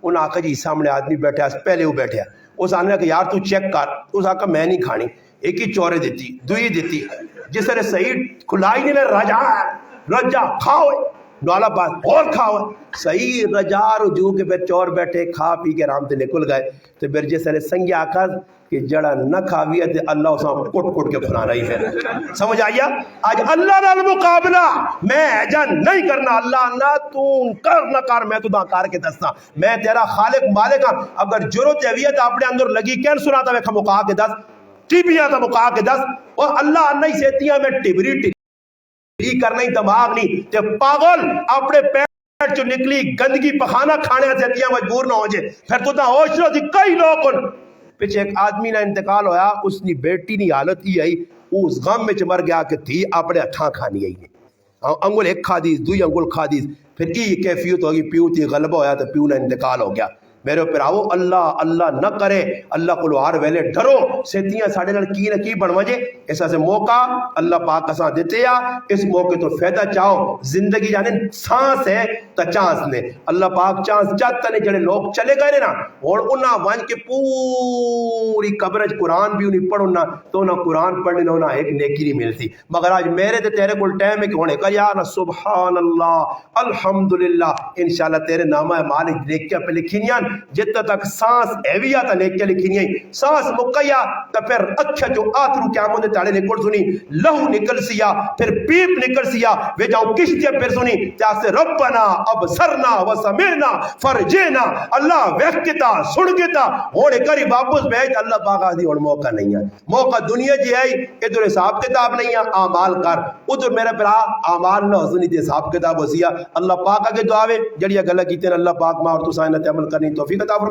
انہاں آکھا جی سامنے آدمی بیٹھا, پہلے وہ بیٹھا, اس آنے کہ یار تو چیک کر, اس آکھا میں نہیں کھانی. ایک ہی چورے دیتی, دوئی دیتی, جس طرح صحیح کھلائی نہیں لے رجا کھاؤ نوالا بات اور کھاؤ. صحیح رجا رجوع کے پھر چور بیٹھے کھا پی کے آرام سے نکل گئے. تو پھر جس طرح سنگی آکھا کہ جڑا نہ کھاویا تے اللہ اساں کٹ کے کھلا رہی ہے. سمجھ آئیا, آج اللہ نال مقابلہ میں جان نہیں کرنا. اللہ نہ تو کر نہ کر, میں تو دا کر کے دستا, میں تیرا خالق مالک ہاں. اگر ضرورت ہے اپنے اندر لگی کین سناتا میں مکا کے دس, ٹیبیاں تا مکا کے دس. اور اللہ نہیں سیتیاں میں ٹبری کرنا ہی دماغ نہیں, تے پاگل اپنے پیٹ جو نکلی گندگی پخانا کھانے سیتیاں مجبور نہ ہو جائے. پھر تو دا ہوش نہ دی کئی لوگ پیچھے ایک آدمی نہ انتقال ہویا, اس نے بیٹی نی حالت ہی آئی, اس غم میں مر گیا کہ تھی اپنے ہتھاں کھانی آئی ہے, انگل ایک کھا دیس, دوئی انگل کھا دیس. پھر ای کیفیت ہوگی, پیو تھی غلبہ ہویا تو پیو نہ انتقال ہو گیا. میرے اوپر آؤ اللہ نہ کرے, اللہ کو ہر ویلے ڈرو. سیتیاں ساڑھے نال کی نہ کی بنوا جے, ایسا سے موقع اللہ پاک اساں دیتے یا, اس موقع تو فائدہ چاہو. زندگی جانے سانس ہے تا چانس نے, اللہ پاک چانس چاہتا نہیں. جڑے لوگ چلے گئے نا اور انہاں وان کے پوری قبرج قرآن بھی انہیں پڑھنا, تو انہاں قرآن پڑھنے نہ انہاں ایک نیکی نہیں ملتی. مگر آج میرے تے تیرے کو ٹائم ہے کہ ہونے کا یار سبحان اللہ الحمدللہ, انشاءاللہ تیرے نامہ مالک نیکیاں پہ لکھینیاں. جتنا تک سانس ایویا تا نیکیاں لکھینیاں, سانس مکیا تا پھر اچھا جو آترو قیاموں نے تاڑے نکل سنی, لہو نکل سیا, پھر پیپ نکل سیا, وے جاؤ کشتیاں پھر سنی, تیاسے ربنا ابصرنا وسمعنا فرجینا. اللہ ویکتا سنگتا ہونے کری واپس بیج. اللہ باغا دی اور موقع نہیں ہے, موقع دنیا جی ہے, ادھر حساب کتاب نہیں ہے, اعمال کر. ادھر میرے پرا اعمال نہ حسنی تے حساب کتاب ہو سیا. اللہ پاک کے دعاوے جڑیا گلا کیتے اللہ پاک ماں اور تو سائنت عمل کرنی توفیق عطا فرمائے.